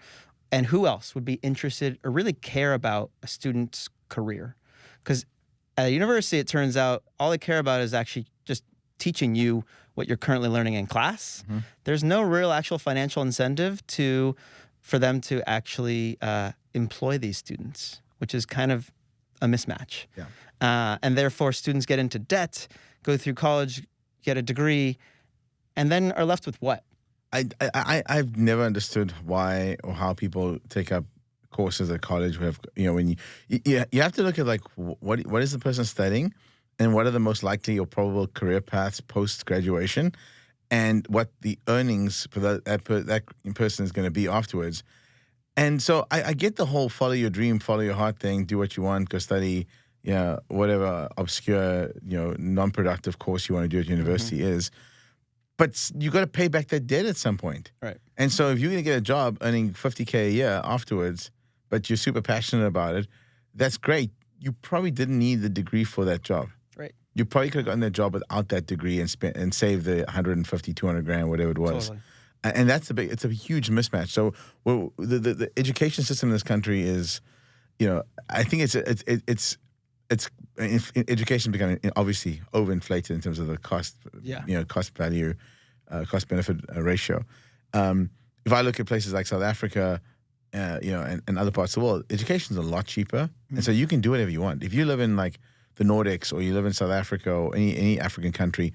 And who else would be interested or really care about a student's career? Because at a university, it turns out all they care about is actually just teaching you what you're currently learning in class. There's no real actual financial incentive for them to actually employ these students, which is kind of a mismatch. And therefore, students get into debt, go through college, get a degree, and then are left with what? I've never understood why or how people take up courses at college. When you have to look at like what is the person studying, and what are the most likely or probable career paths post graduation, and what the earnings for that person is going to be afterwards. And so I get the whole follow your dream, follow your heart thing, do what you want, go study, whatever obscure, non-productive course you want to do at university is. But you got to pay back that debt at some point. Right. And so if you're going to get a job earning $50K a year afterwards, but you're super passionate about it, that's great. You probably didn't need the degree for that job. Right. You probably could have gotten that job without that degree and saved the 150, 200 grand, whatever it was. Totally. And it's a huge mismatch. So the education system in this country is, I think education becoming obviously overinflated in terms of the cost, cost value, cost benefit ratio. If I look at places like South Africa, and other parts of the world, education is a lot cheaper, and so you can do whatever you want. If you live in like the Nordics or you live in South Africa or any African country,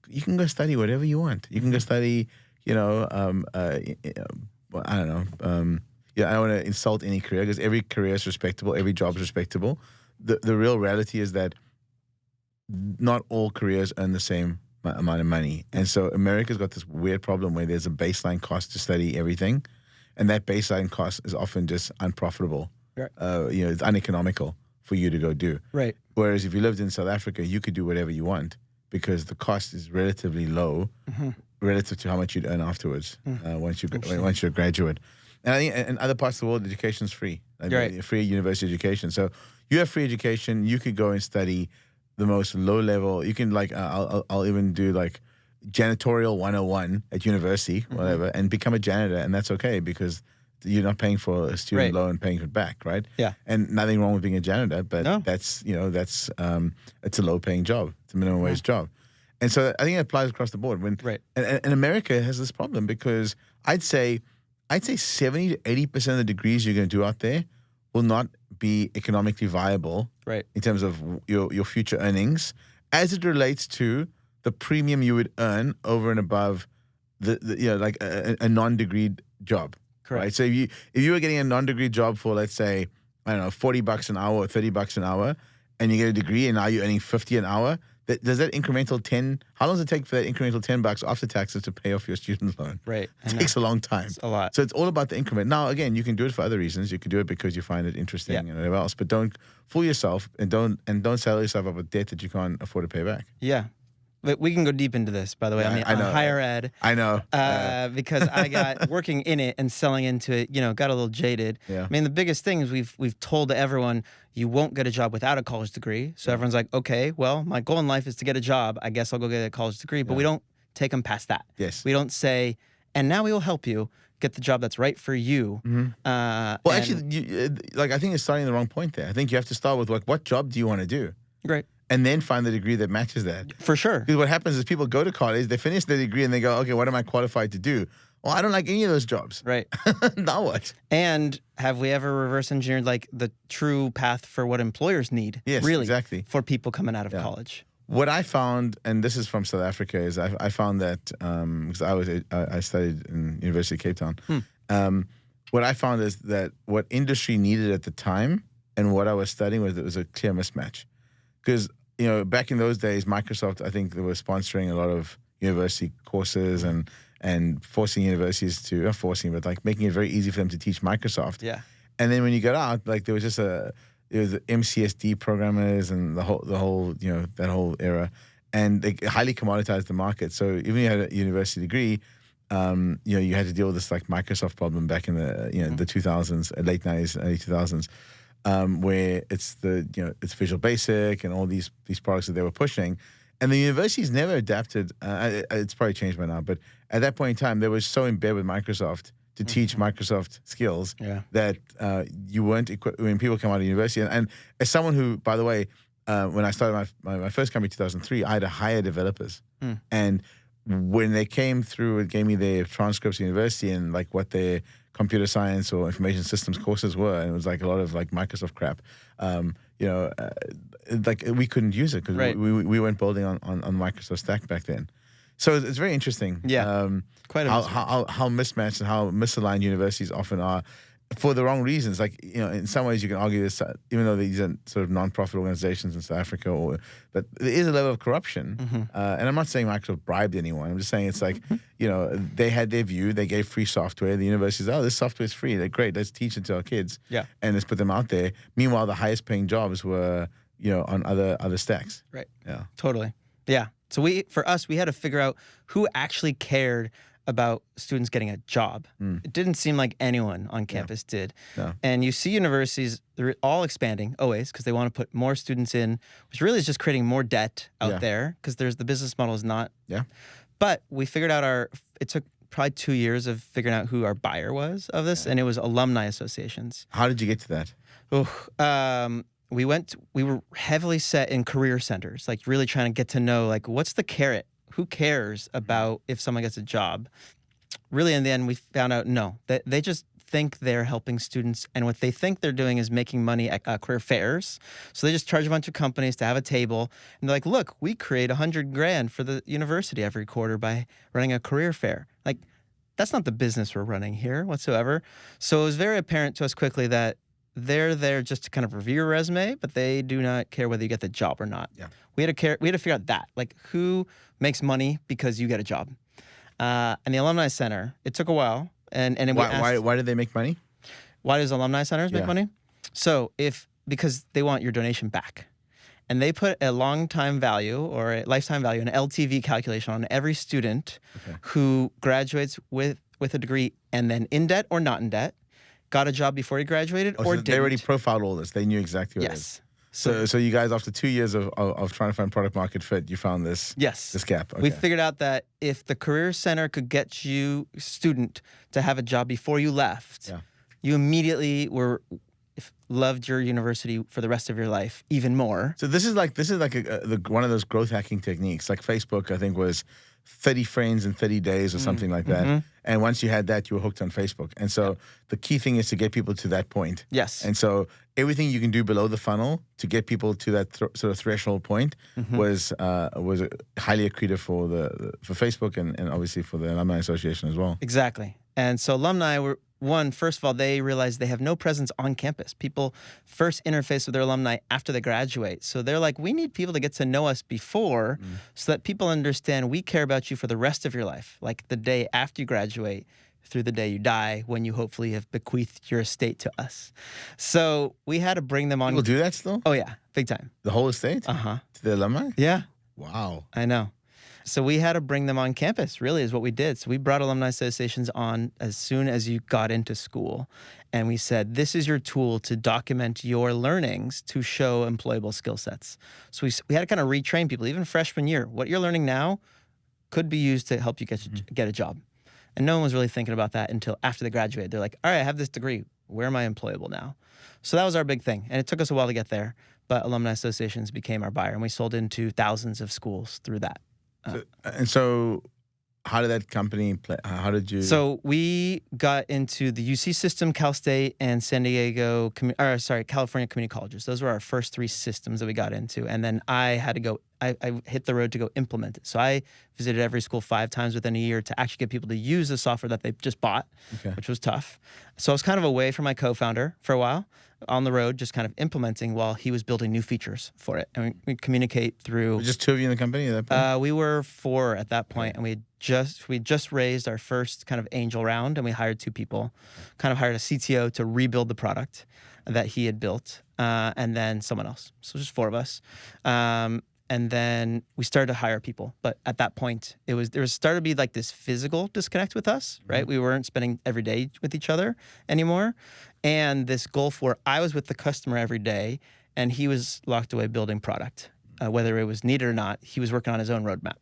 you can go study whatever you want. You can go study, I don't know. I don't want to insult any career because every career is respectable, every job is respectable. The real reality is that not all careers earn the same amount of money. And so America's got this weird problem where there's a baseline cost to study everything. And that baseline cost is often just unprofitable. Right. It's uneconomical for you to go do. Right. Whereas if you lived in South Africa, you could do whatever you want because the cost is relatively low relative to how much you'd earn afterwards once you're a graduate. And I think in other parts of the world, education is free. Free university education. So you have free education. You could go and study the most low level. You can like, I'll even do like janitorial 101 at university, whatever, and become a janitor. And that's okay because you're not paying for a student loan, paying it back, right? Yeah. And nothing wrong with being a janitor, but No. that's, it's a low paying job. It's a minimum wage job. And so I think it applies across the board. And America has this problem because I'd say 70 to 80% of the degrees you're going to do out there will not be economically viable in terms of your future earnings as it relates to the premium you would earn over and above like a non-degree job. Correct. Right? So if you were getting a non-degree job for, let's say, I don't know, $40 an hour or $30 an hour, and you get a degree and now you're earning $50 an hour, does that incremental 10, how long does it take for that incremental $10 after taxes to pay off your student loan? Right. It takes a long time. It's a lot. So it's all about the increment. Now, again, you can do it for other reasons. You can do it because you find it interesting and whatever else, but don't fool yourself and don't saddle yourself up with debt that you can't afford to pay back. Yeah. But we can go deep into this, by the way. Yeah, I mean, I know. higher ed. I know. Because I got working in it and selling into it, got a little jaded. Yeah. I mean, the biggest thing is we've told everyone you won't get a job without a college degree. So everyone's like, okay, well, my goal in life is to get a job. I guess I'll go get a college degree. But we don't take them past that. Yes. We don't say, and now we will help you get the job that's right for you. Actually, I think you're starting the wrong point there. I think you have to start with what job do you want to do? Great. And then find the degree that matches that. For sure. Because what happens is people go to college, they finish their degree, and they go, okay, what am I qualified to do? Well, I don't like any of those jobs. Right. Now what? And have we ever reverse engineered like the true path for what employers need? Yes, really, exactly. for people coming out of college. What I found, and this is from South Africa, is I found that because I studied in University of Cape Town. What I found is that what industry needed at the time and what I was studying was a clear mismatch. Because back in those days, Microsoft, I think they were sponsoring a lot of university courses and forcing universities to, not forcing, but like making it very easy for them to teach Microsoft. Yeah. And then when you got out, like there was just the MCSD programmers and the whole that whole era, and they highly commoditized the market. So even if you had a university degree, you had to deal with this like Microsoft problem back in the the 2000s, late 90s, early 2000s. Where it's it's Visual Basic and all these products that they were pushing, and the universities never adapted. It's probably changed by now, but at that point in time, they were so embedded with Microsoft to teach Microsoft skills that you weren't equipped. When people come out of university, and as someone who, by the way, when I started my first company in 2003, I had to hire developers, and when they came through and gave me their transcripts at university and like what their computer science or information systems courses were, and it was like a lot of like Microsoft crap. Like we couldn't use it because we weren't building on Microsoft stack back then. So it's very interesting. Yeah, quite how mismatched and how misaligned universities often are for the wrong reasons. Like in some ways you can argue this, even though these are sort of non-profit organizations in South Africa, but there is a level of corruption. And I'm not saying Microsoft bribed anyone. I'm just saying it's like they had their view. They gave free software. The universities, this software is free. They're great. Let's teach it to our kids. Yeah, and let's put them out there. Meanwhile, the highest paying jobs were on other stacks. Right. Yeah. Totally. Yeah. So we had to figure out who actually cared about students getting a job. It didn't seem like anyone on campus did. No. And you see universities, they're all expanding always because they want to put more students in, which really is just creating more debt out there because the business model is not. Yeah. But we figured out it took probably 2 years of figuring out who our buyer was of this, and it was alumni associations. How did you get to that? We were heavily set in career centers, like really trying to get to know, like, what's the carrot? Who cares about if someone gets a job? Really, in the end, we found out, no, that they just think they're helping students, and what they think they're doing is making money at career fairs. So they just charge a bunch of companies to have a table, and they're like, look, we create $100,000 for the university every quarter by running a career fair. Like, that's not the business we're running here whatsoever. So it was very apparent to us quickly that they're there just to kind of review your resume, but they do not care whether you get the job or not. Yeah. We had to figure out that, like, who makes money because you get a job. And the Alumni Center, it took a while. And Why did they make money? Why does Alumni Centers make money? So because they want your donation back. And they put a long-time value or a lifetime value, an LTV calculation on every student who graduates with a degree and then in debt or not in debt got a job before he graduated Oh, or so didn't. they already profiled all this. They knew exactly what it is. Yes. So you guys, after 2 years of trying to find product market fit, you found this this gap. Okay. We figured out that if the Career Center could get you, student, to have a job before you left, you immediately loved your university for the rest of your life even more. So this is like one of those growth hacking techniques. Like Facebook, I think, was 30 friends in 30 days or something like that. And once you had that, you were hooked on Facebook. And so the key thing is to get people to that point. Yes. And so everything you can do below the funnel to get people to that sort of threshold point was highly accretive for Facebook and obviously for the Alumni Association as well. Exactly. And so alumni were, first of all, they realize they have no presence on campus. People first interface with their alumni after they graduate. So they're like, we need people to get to know us before so that people understand we care about you for the rest of your life, like the day after you graduate through the day you die, when you hopefully have bequeathed your estate to us. So we had to bring them on. People do that still? Oh, yeah. Big time. The whole estate? Uh-huh. To the alumni? Yeah. Wow. I know. So we had to bring them on campus, really, is what we did. So we brought alumni associations on as soon as you got into school. And we said, this is your tool to document your learnings to show employable skill sets. So we had to kind of retrain people, even freshman year. What you're learning now could be used to help you get a job. And no one was really thinking about that until after they graduated. They're like, all right, I have this degree. Where am I employable now? So that was our big thing. And it took us a while to get there. But alumni associations became our buyer. And we sold into thousands of schools through that. So how did that company play? How did you? So we got into the UC system, Cal State, and California community colleges. Those were our first 3 systems that we got into. And then I had to go, I hit the road to go implement it. So I visited every school 5 times within a year to actually get people to use the software that they just bought, which was tough. So I was kind of away from my co-founder for a while, on the road, just kind of implementing while he was building new features for it. And we communicate through. Just 2 of you in the company at that point? We were 4 at that point, and we just raised our first kind of angel round, and we hired 2 people. Kind of hired a CTO to rebuild the product that he had built, and then someone else. So just 4 of us. And then we started to hire people. But at that point, there started to be like this physical disconnect with us, right? We weren't spending every day with each other anymore. And this gulf where I was with the customer every day and he was locked away building product. Whether it was needed or not, he was working on his own roadmap.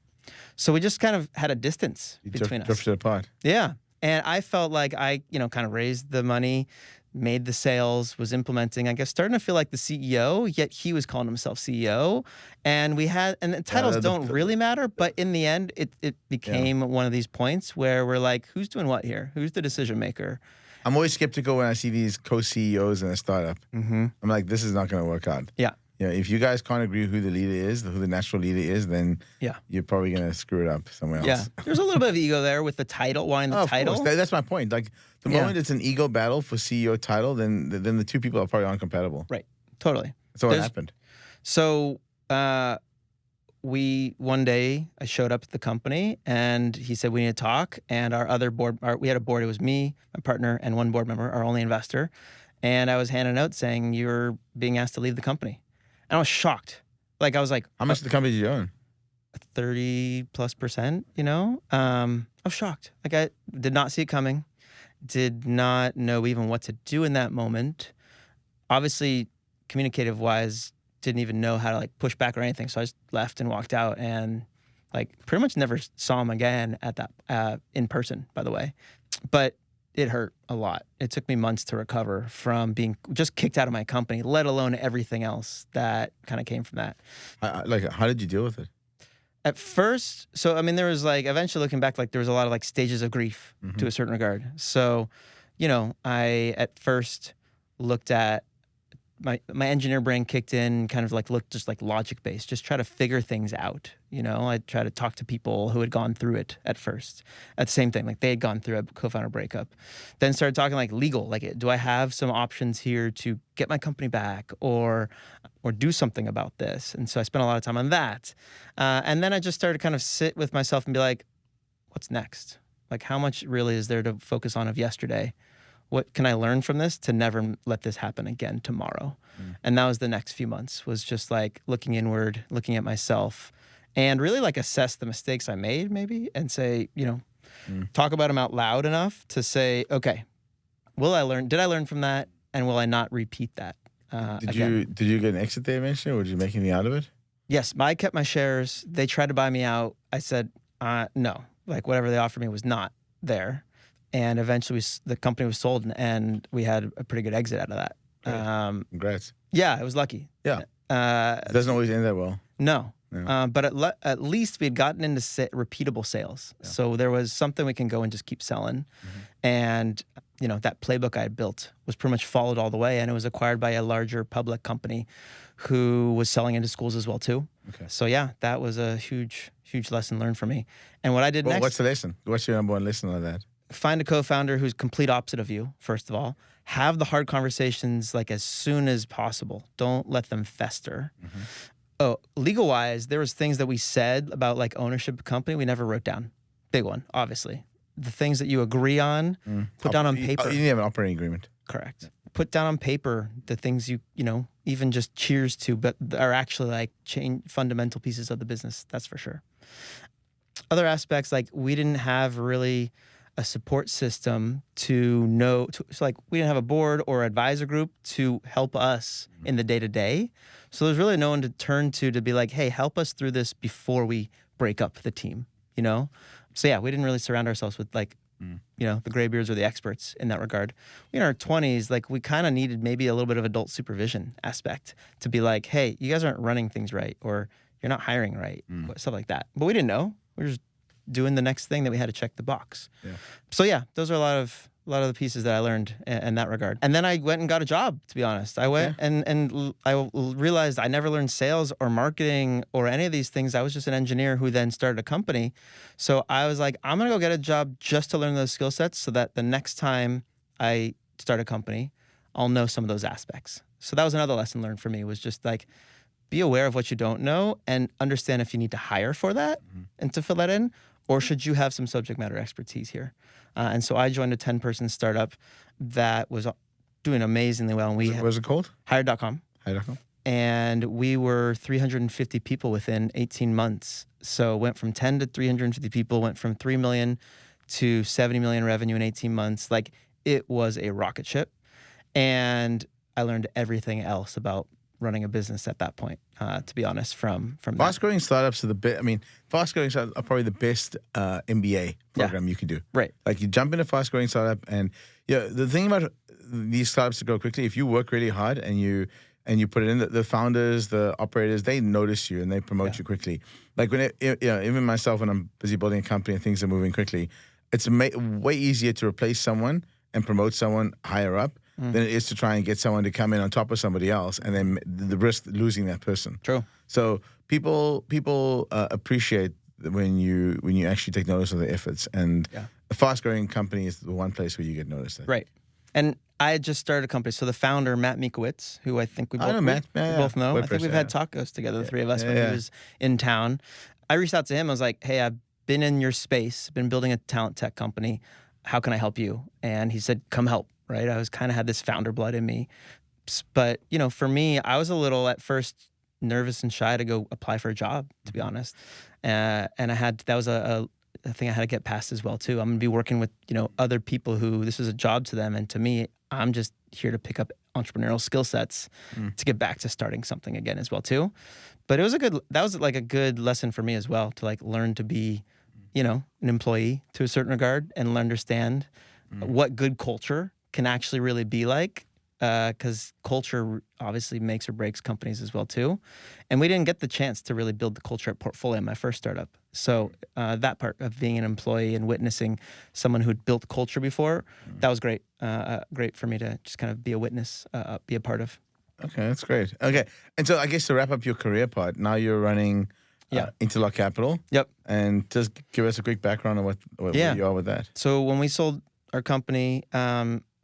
So we just kind of had a distance between us. Drifted apart. Yeah. And I felt like I, kind of raised the money, made the sales, was implementing, I guess, starting to feel like the CEO, yet he was calling himself CEO. And the titles don't really matter, but in the end, it became one of these points where we're like, who's doing what here? Who's the decision maker? I'm always skeptical when I see these co-CEOs in a startup. I'm like, this is not going to work out. Yeah. If you guys can't agree who the leader is, who the natural leader is, then you're probably going to screw it up somewhere else. Yeah. There's a little bit of ego there with the title, wanting the title. Of course. That's my point. Like, the moment it's an ego battle for CEO title, then the 2 people are probably uncompatible. Right. Totally. So what happened? So one day I showed up at the company and he said, we need to talk. And our other board, we had a board, it was me, my partner, and 1 board member, our only investor. And I was handing a note saying, you're being asked to leave the company. And I was shocked. Like, I was like, how much of the company did you own? 30+%, I was shocked. Like, I did not see it coming. Did not know even what to do in that moment. Obviously, communicative wise, didn't even know how to like push back or anything. So I just left and walked out and like pretty much never saw him again at that in person, by the way. But it hurt a lot. It took me months to recover from being just kicked out of my company, let alone everything else that kind of came from that. How did you deal with it? At first, so I mean, there was like, eventually looking back, like there was a lot of like stages of grief to a certain regard. So, I at first looked at my engineer brain kicked in, kind of like looked just like logic based, just try to figure things out. I try to talk to people who had gone through it at first. At the same thing, like they had gone through a co-founder breakup. Then started talking like legal, like do I have some options here to get my company back or do something about this? And so I spent a lot of time on that. And then I just started to kind of sit with myself and be like, what's next? Like how much really is there to focus on of yesterday? What can I learn from this to never let this happen again tomorrow? And that was the next few months, was just like looking inward, looking at myself, and really like assess the mistakes I made maybe and say, talk about them out loud enough to say, okay, Did I learn from that? And will I not repeat that? Did you get an exit there eventually, or did you make anything out of it? Yes, I kept my shares. They tried to buy me out. I said, no. Like, whatever they offered me was not there. And eventually the company was sold, and we had a pretty good exit out of that. Congrats. Yeah, I was lucky. Yeah. It doesn't always end that well. No. But at least we had gotten into repeatable sales. Yeah. So there was something we can go and just keep selling. And, that playbook I had built was pretty much followed all the way. And it was acquired by a larger public company who was selling into schools as well, too. Okay. So, yeah, that was a huge, huge lesson learned for me. And what I did next... What's the lesson? What's your number one lesson on that? Find a co-founder who's complete opposite of you, first of all. Have the hard conversations like as soon as possible. Don't let them fester. Oh, legal-wise, there was things that we said about like ownership of company we never wrote down. Big one, obviously. The things that you agree on, put down on paper. You didn't have an operating agreement. Correct. Put down on paper the things you even just cheers to, but are actually like fundamental pieces of the business. That's for sure. Other aspects, like we didn't have really a support system so like we didn't have a board or advisor group to help us in the day-to-day. So there's really no one to turn to be like, hey, help us through this before we break up the team, So yeah, we didn't really surround ourselves with like, the graybeards or the experts in that regard. In our 20s, like we kind of needed maybe a little bit of adult supervision aspect to be like, hey, you guys aren't running things right, or you're not hiring right, stuff like that. But we didn't know. We were just doing the next thing that we had to check the box. Yeah. So yeah, those are a lot of the pieces that I learned in that regard. And then I went and got a job, to be honest. I went and I realized I never learned sales or marketing or any of these things. I was just an engineer who then started a company. So I was like, I'm going to go get a job just to learn those skill sets so that the next time I start a company, I'll know some of those aspects. So that was another lesson learned for me, was just like, be aware of what you don't know and understand if you need to hire for that and to fill that in, or should you have some subject matter expertise here? And so I joined a 10-person startup that was doing amazingly well. And what was it called? Hired.com. Hired.com. And we were 350 people within 18 months. So went from 10 to 350 people, went from 3 million to 70 million revenue in 18 months. Like, it was a rocket ship. And I learned everything else about running a business at that point, to be honest, from fast-growing startups are the best. I mean, fast-growing startups are probably the best MBA program you can do. Right. Like, you jump in a fast-growing startup, and the thing about these startups to grow quickly, if you work really hard and you put it in, the founders, the operators, they notice you and they promote you quickly. Like even myself, when I'm busy building a company and things are moving quickly, it's way easier to replace someone and promote someone higher up than it is to try and get someone to come in on top of somebody else, and then the risk losing that person. True. So people appreciate when you actually take notice of the efforts, and a fast-growing company is the one place where you get noticed. Right. And I had just started a company. So the founder, Matt Miekowicz, who I think we both know. I think we've had tacos together, the three of us, when he was in town. I reached out to him. I was like, hey, I've been in your space, been building a talent tech company. How can I help you? And he said, come help. Right. I was kind of had this founder blood in me. But, for me, I was a little at first nervous and shy to go apply for a job, to be honest. And that was a thing I had to get past as well, too. I'm going to be working with, other people who this is a job to them. And to me, I'm just here to pick up entrepreneurial skill sets to get back to starting something again as well, too. But that was like a good lesson for me as well, to like learn to be, an employee to a certain regard and understand what good culture can actually really be like, because culture obviously makes or breaks companies as well too. And we didn't get the chance to really build the culture at Portfolio, my first startup. So that part of being an employee and witnessing someone who'd built culture before, that was great. Great for me to just kind of be a witness, be a part of. Okay, that's great. Okay, and so I guess to wrap up your career part, now you're running Interlock Capital. Yep. And just give us a quick background on what you are with that. So when we sold our company,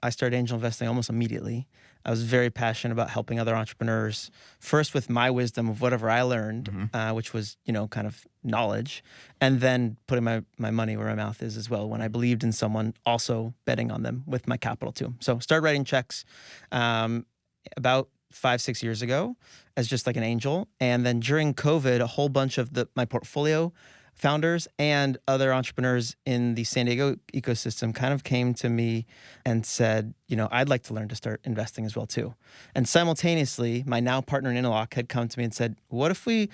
I started angel investing almost immediately. I was very passionate about helping other entrepreneurs, first with my wisdom of whatever I learned, which was, kind of knowledge, and then putting my money where my mouth is as well. When I believed in someone, also betting on them with my capital too. So started writing checks about 5-6 years ago as just like an angel. And then during COVID, a whole bunch of my portfolio founders and other entrepreneurs in the San Diego ecosystem kind of came to me and said, I'd like to learn to start investing as well too. And simultaneously, my now partner in Interlock had come to me and said, what if we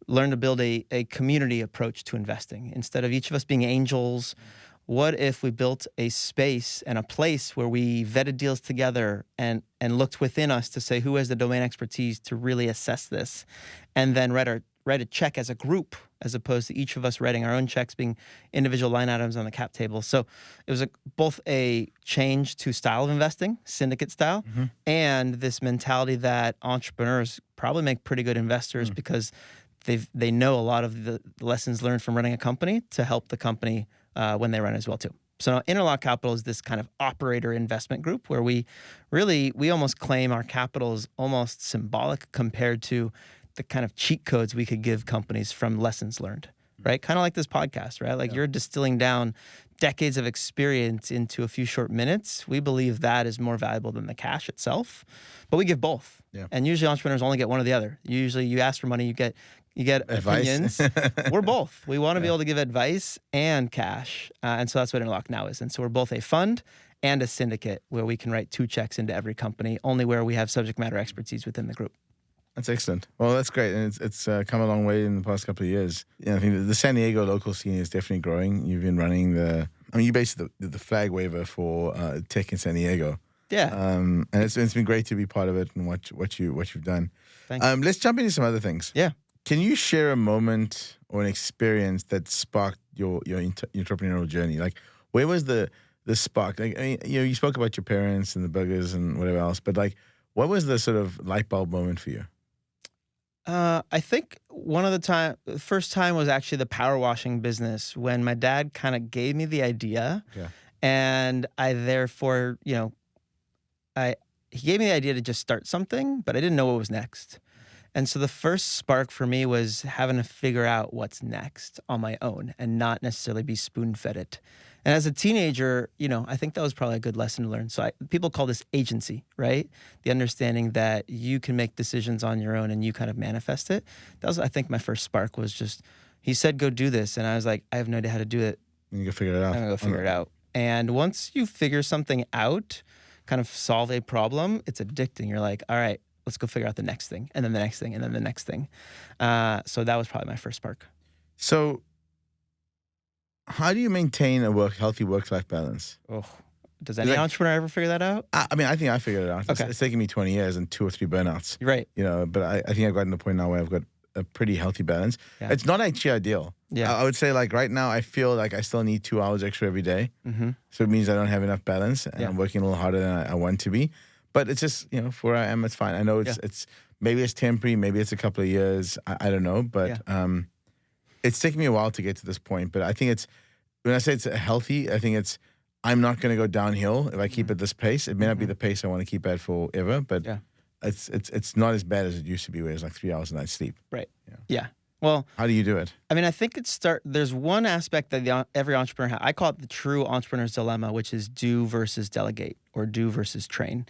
learn to build a community approach to investing? Instead of each of us being angels, what if we built a space and a place where we vetted deals together and looked within us to say who has the domain expertise to really assess this, and then write a check as a group, as opposed to each of us writing our own checks being individual line items on the cap table. So it was both a change to style of investing, syndicate style, and this mentality that entrepreneurs probably make pretty good investors because they know a lot of the lessons learned from running a company to help the company when they run as well too. So now Interlock Capital is this kind of operator investment group where we almost claim our capital is almost symbolic compared to the kind of cheat codes we could give companies from lessons learned, right? Kind of like this podcast, right? Like you're distilling down decades of experience into a few short minutes. We believe that is more valuable than the cash itself, but we give both. Yeah. And usually entrepreneurs only get one or the other. Usually you ask for money, you get opinions. We're both. We want to be able to give advice and cash. And so that's what Interlock now is. And so we're both a fund and a syndicate where we can write 2 checks into every company, only where we have subject matter expertise within the group. That's excellent. Well, that's great. And it's come a long way in the past couple of years. I think the San Diego local scene is definitely growing. You've been running you basically the flag waver for tech in San Diego. Yeah. And it's been great to be part of it and what you've done. Thanks. Let's jump into some other things. Yeah. Can you share a moment or an experience that sparked your entrepreneurial journey? Like, where was the spark? Like, you spoke about your parents and the burgers and whatever else, but like, what was the sort of light bulb moment for you? I think the first time was actually the power washing business when my dad kind of gave me the idea, and I therefore, he gave me the idea to just start something, but I didn't know what was next. And so the first spark for me was having to figure out what's next on my own and not necessarily be spoon-fed it. And as a teenager, I think that was probably a good lesson to learn. So people call this agency, right? The understanding that you can make decisions on your own and you kind of manifest it. That was, I think, my first spark was just, he said, go do this. And I was like, I have no idea how to do it. And you go figure it out. I'm going to go figure it out. And once you figure something out, kind of solve a problem, it's addicting. You're like, all right, let's go figure out the next thing, and then the next thing, and then the next thing. So that was probably my first spark. So how do you maintain a healthy work-life balance? Oh, does any entrepreneur ever figure that out? I think I figured it out. Okay. It's taken me 20 years and 2 or 3 burnouts. You're right. But I think I've gotten to the point now where I've got a pretty healthy balance. Yeah. It's not actually ideal. Yeah. I would say like right now I feel like I still need 2 hours extra every day. Mm-hmm. So it means I don't have enough balance and I'm working a little harder than I want to be. But it's just, for where I am, it's fine. I know it's maybe it's temporary, maybe it's a couple of years. I don't know. But it's taken me a while to get to this point. But I think when I say it's healthy, I think I'm not going to go downhill if I keep at this pace. It may not be the pace I want to keep at forever, but it's not as bad as it used to be where it's like 3 hours a night sleep. Right. Yeah. Well, how do you do it? I mean, I think there's one aspect that every entrepreneur has. I call it the true entrepreneur's dilemma, which is do versus delegate or do versus train.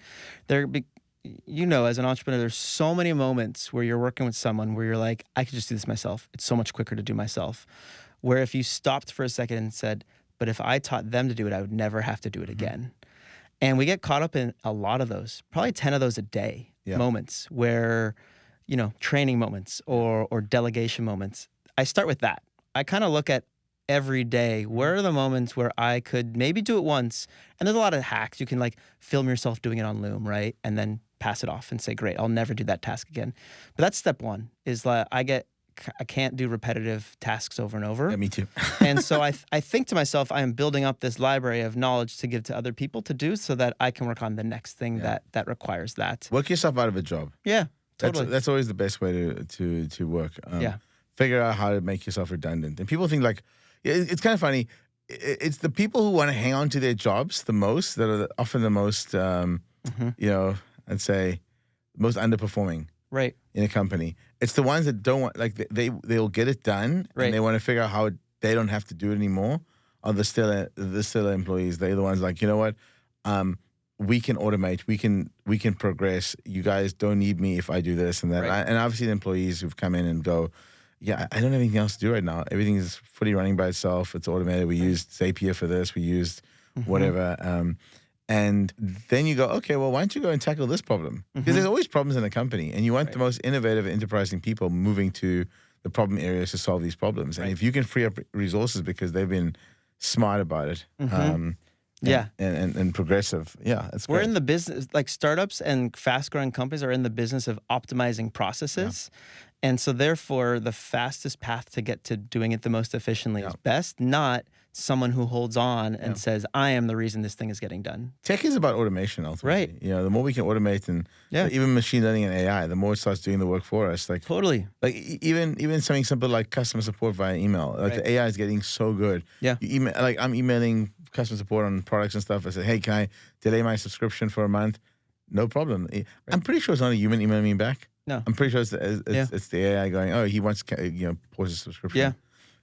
As an entrepreneur, there's so many moments where you're working with someone where you're like, I could just do this myself. It's so much quicker to do myself. Where if you stopped for a second and said, but if I taught them to do it, I would never have to do it again. And we get caught up in a lot of those, probably 10 of those a day moments where, training moments or delegation moments. I start with that. I kind of look at every day, where are the moments where I could maybe do it once? And there's a lot of hacks. You can like film yourself doing it on Loom, right? And then pass it off and say, great, I'll never do that task again. But that's step one, is like I can't do repetitive tasks over and over. Yeah, me too. And so I think to myself, I am building up this library of knowledge to give to other people to do so that I can work on the next thing that requires that. Work yourself out of a job. Yeah, totally. That's always the best way to work. Figure out how to make yourself redundant. And people think like, it's kind of funny. It's the people who want to hang on to their jobs the most that are often the most, I'd say, most underperforming. Right. In a company. It's the ones that don't want, like, they'll get it done, and they want to figure out how they don't have to do it anymore. Or they're still employees. They're the ones like, you know what? We can automate. We can progress. You guys don't need me if I do this and that. Right. And obviously the employees who've come in and go yeah, I don't have anything else to do right now. Everything is fully running by itself. It's automated. We used Zapier for this. We used whatever. And then you go, okay, well, why don't you go and tackle this problem? Because there's always problems in a company, and you want the most innovative, enterprising people moving to the problem areas to solve these problems. And if you can free up resources because they've been smart about it, and progressive, that's great. We're in the business, like startups and fast-growing companies are in the business of optimizing processes. And so therefore, the fastest path to get to doing it the most efficiently is best, not someone who holds on and says, I am the reason this thing is getting done. Tech is about automation, ultimately. Right. You know, the more we can automate and like, even machine learning and AI, the more it starts doing the work for us. Like Totally. Like even something simple like customer support via email. Like the AI is getting so good. Yeah. You email, like I'm emailing customer support on products and stuff. I said, hey, can I delay my subscription for a month? No problem. I'm pretty sure it's not a human emailing me back. No. I'm pretty sure it's the AI going, oh, he wants pause his subscription. Yeah.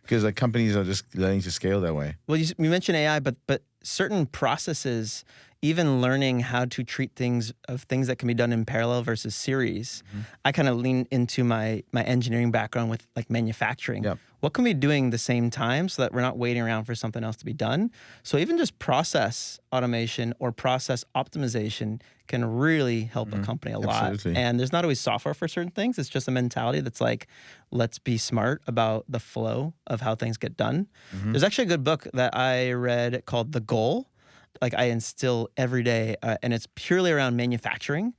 Because like companies are just learning to scale that way. Well, you mentioned AI, but certain processes, even learning how to treat things that can be done in parallel versus series, I kind of lean into my engineering background with like manufacturing. Yep. What can we be doing the same time so that we're not waiting around for something else to be done? So even just process automation or process optimization can really help a company a lot. Absolutely. And there's not always software for certain things. It's just a mentality that's like, let's be smart about the flow of how things get done. There's actually a good book that I read called The Goal. Like I instill every day, and it's purely around manufacturing.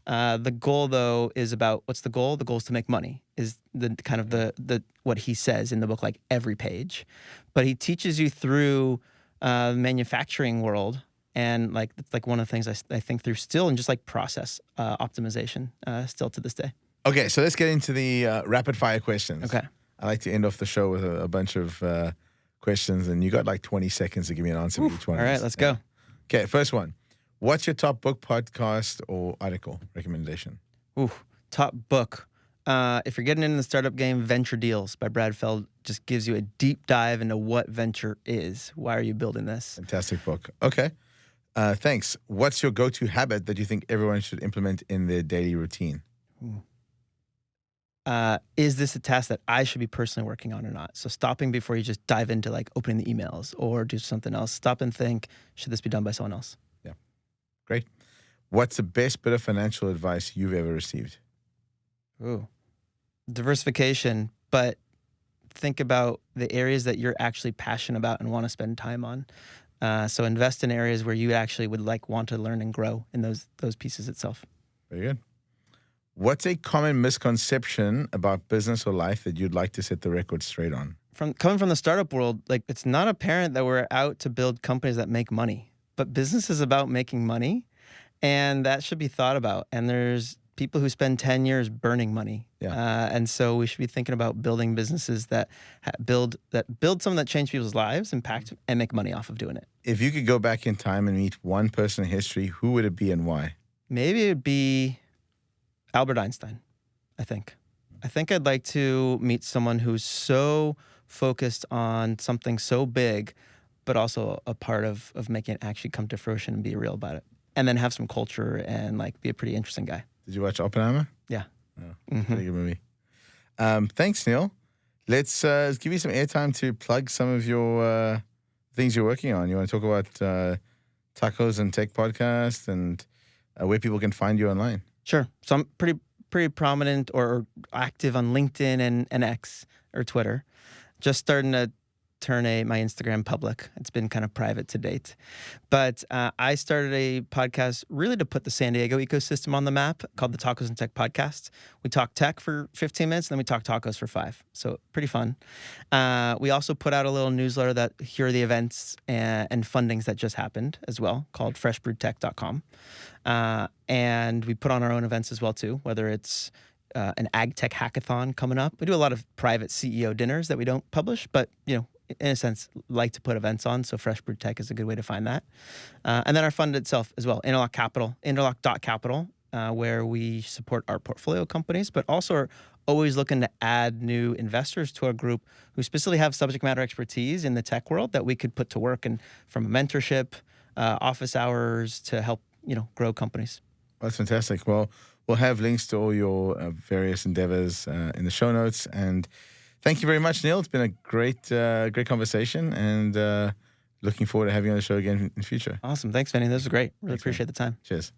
The goal, though, is about what's the goal? The goal is to make money. Is the kind of the what he says in the book, like every page. But he teaches you through the manufacturing world, and like it's like one of the things I think through still, and just like process optimization still to this day. Okay, so let's get into the rapid fire questions. Okay. I like to end off the show with a bunch of questions, and you got like 20 seconds to give me an answer for each one. All right, let's go. Okay, first one. What's your top book, podcast, or article recommendation? Ooh, top book. If you're getting into the startup game, Venture Deals by Brad Feld just gives you a deep dive into what venture is. Why are you building this? Fantastic book. Okay. Thanks. What's your go-to habit that you think everyone should implement in their daily routine? Is this a task that I should be personally working on or not? So stopping before you just dive into like opening the emails or do something else. Stop and think, should this be done by someone else? Yeah. Great. What's the best bit of financial advice you've ever received? Ooh. Diversification, but think about the areas that you're actually passionate about and want to spend time on. So invest in areas where you actually would like want to learn and grow in those pieces itself. Very good. What's a common misconception about business or life that you'd like to set the record straight on? Coming from the startup world, like it's not apparent that we're out to build companies that make money, but business is about making money, and that should be thought about. And there's people who spend 10 years burning money. And so we should be thinking about building businesses that build something that change people's lives, impact, and make money off of doing it. If you could go back in time and meet one person in history, who would it be and why? Maybe it would be Albert Einstein, I think. I think I'd like to meet someone who's so focused on something so big, but also a part of making it actually come to fruition and be real about it. And then have some culture and like be a pretty interesting guy. Did you watch Oppenheimer? Yeah. Oh, pretty good movie. Thanks, Neal. Let's give you some airtime to plug some of your things you're working on. You want to talk about Tacos and Tech Podcast and where people can find you online? Sure. So I'm pretty prominent or active on LinkedIn and X or Twitter. Just starting to turn my Instagram public. It's been kind of private to date. But I started a podcast really to put the San Diego ecosystem on the map called the Tacos and Tech Podcast. We talk tech for 15 minutes and then we talk tacos for 5. So pretty fun. We also put out a little newsletter that here are the events and fundings that just happened as well called freshbrewtech.com. And we put on our own events as well too, whether it's an ag tech hackathon coming up. We do a lot of private CEO dinners that we don't publish, but in a sense, like to put events on. So Fresh Brewed Tech is a good way to find that. And then our fund itself as well, interlock.capital, where we support our portfolio companies, but also are always looking to add new investors to our group who specifically have subject matter expertise in the tech world that we could put to work, and from mentorship, office hours to help, grow companies. That's fantastic. Well, we'll have links to all your various endeavors in the show notes. And Thank you very much, Neal. It's been a great conversation, and looking forward to having you on the show again in the future. Awesome. Thanks, Vinny. This was great. Really appreciate the time. Cheers.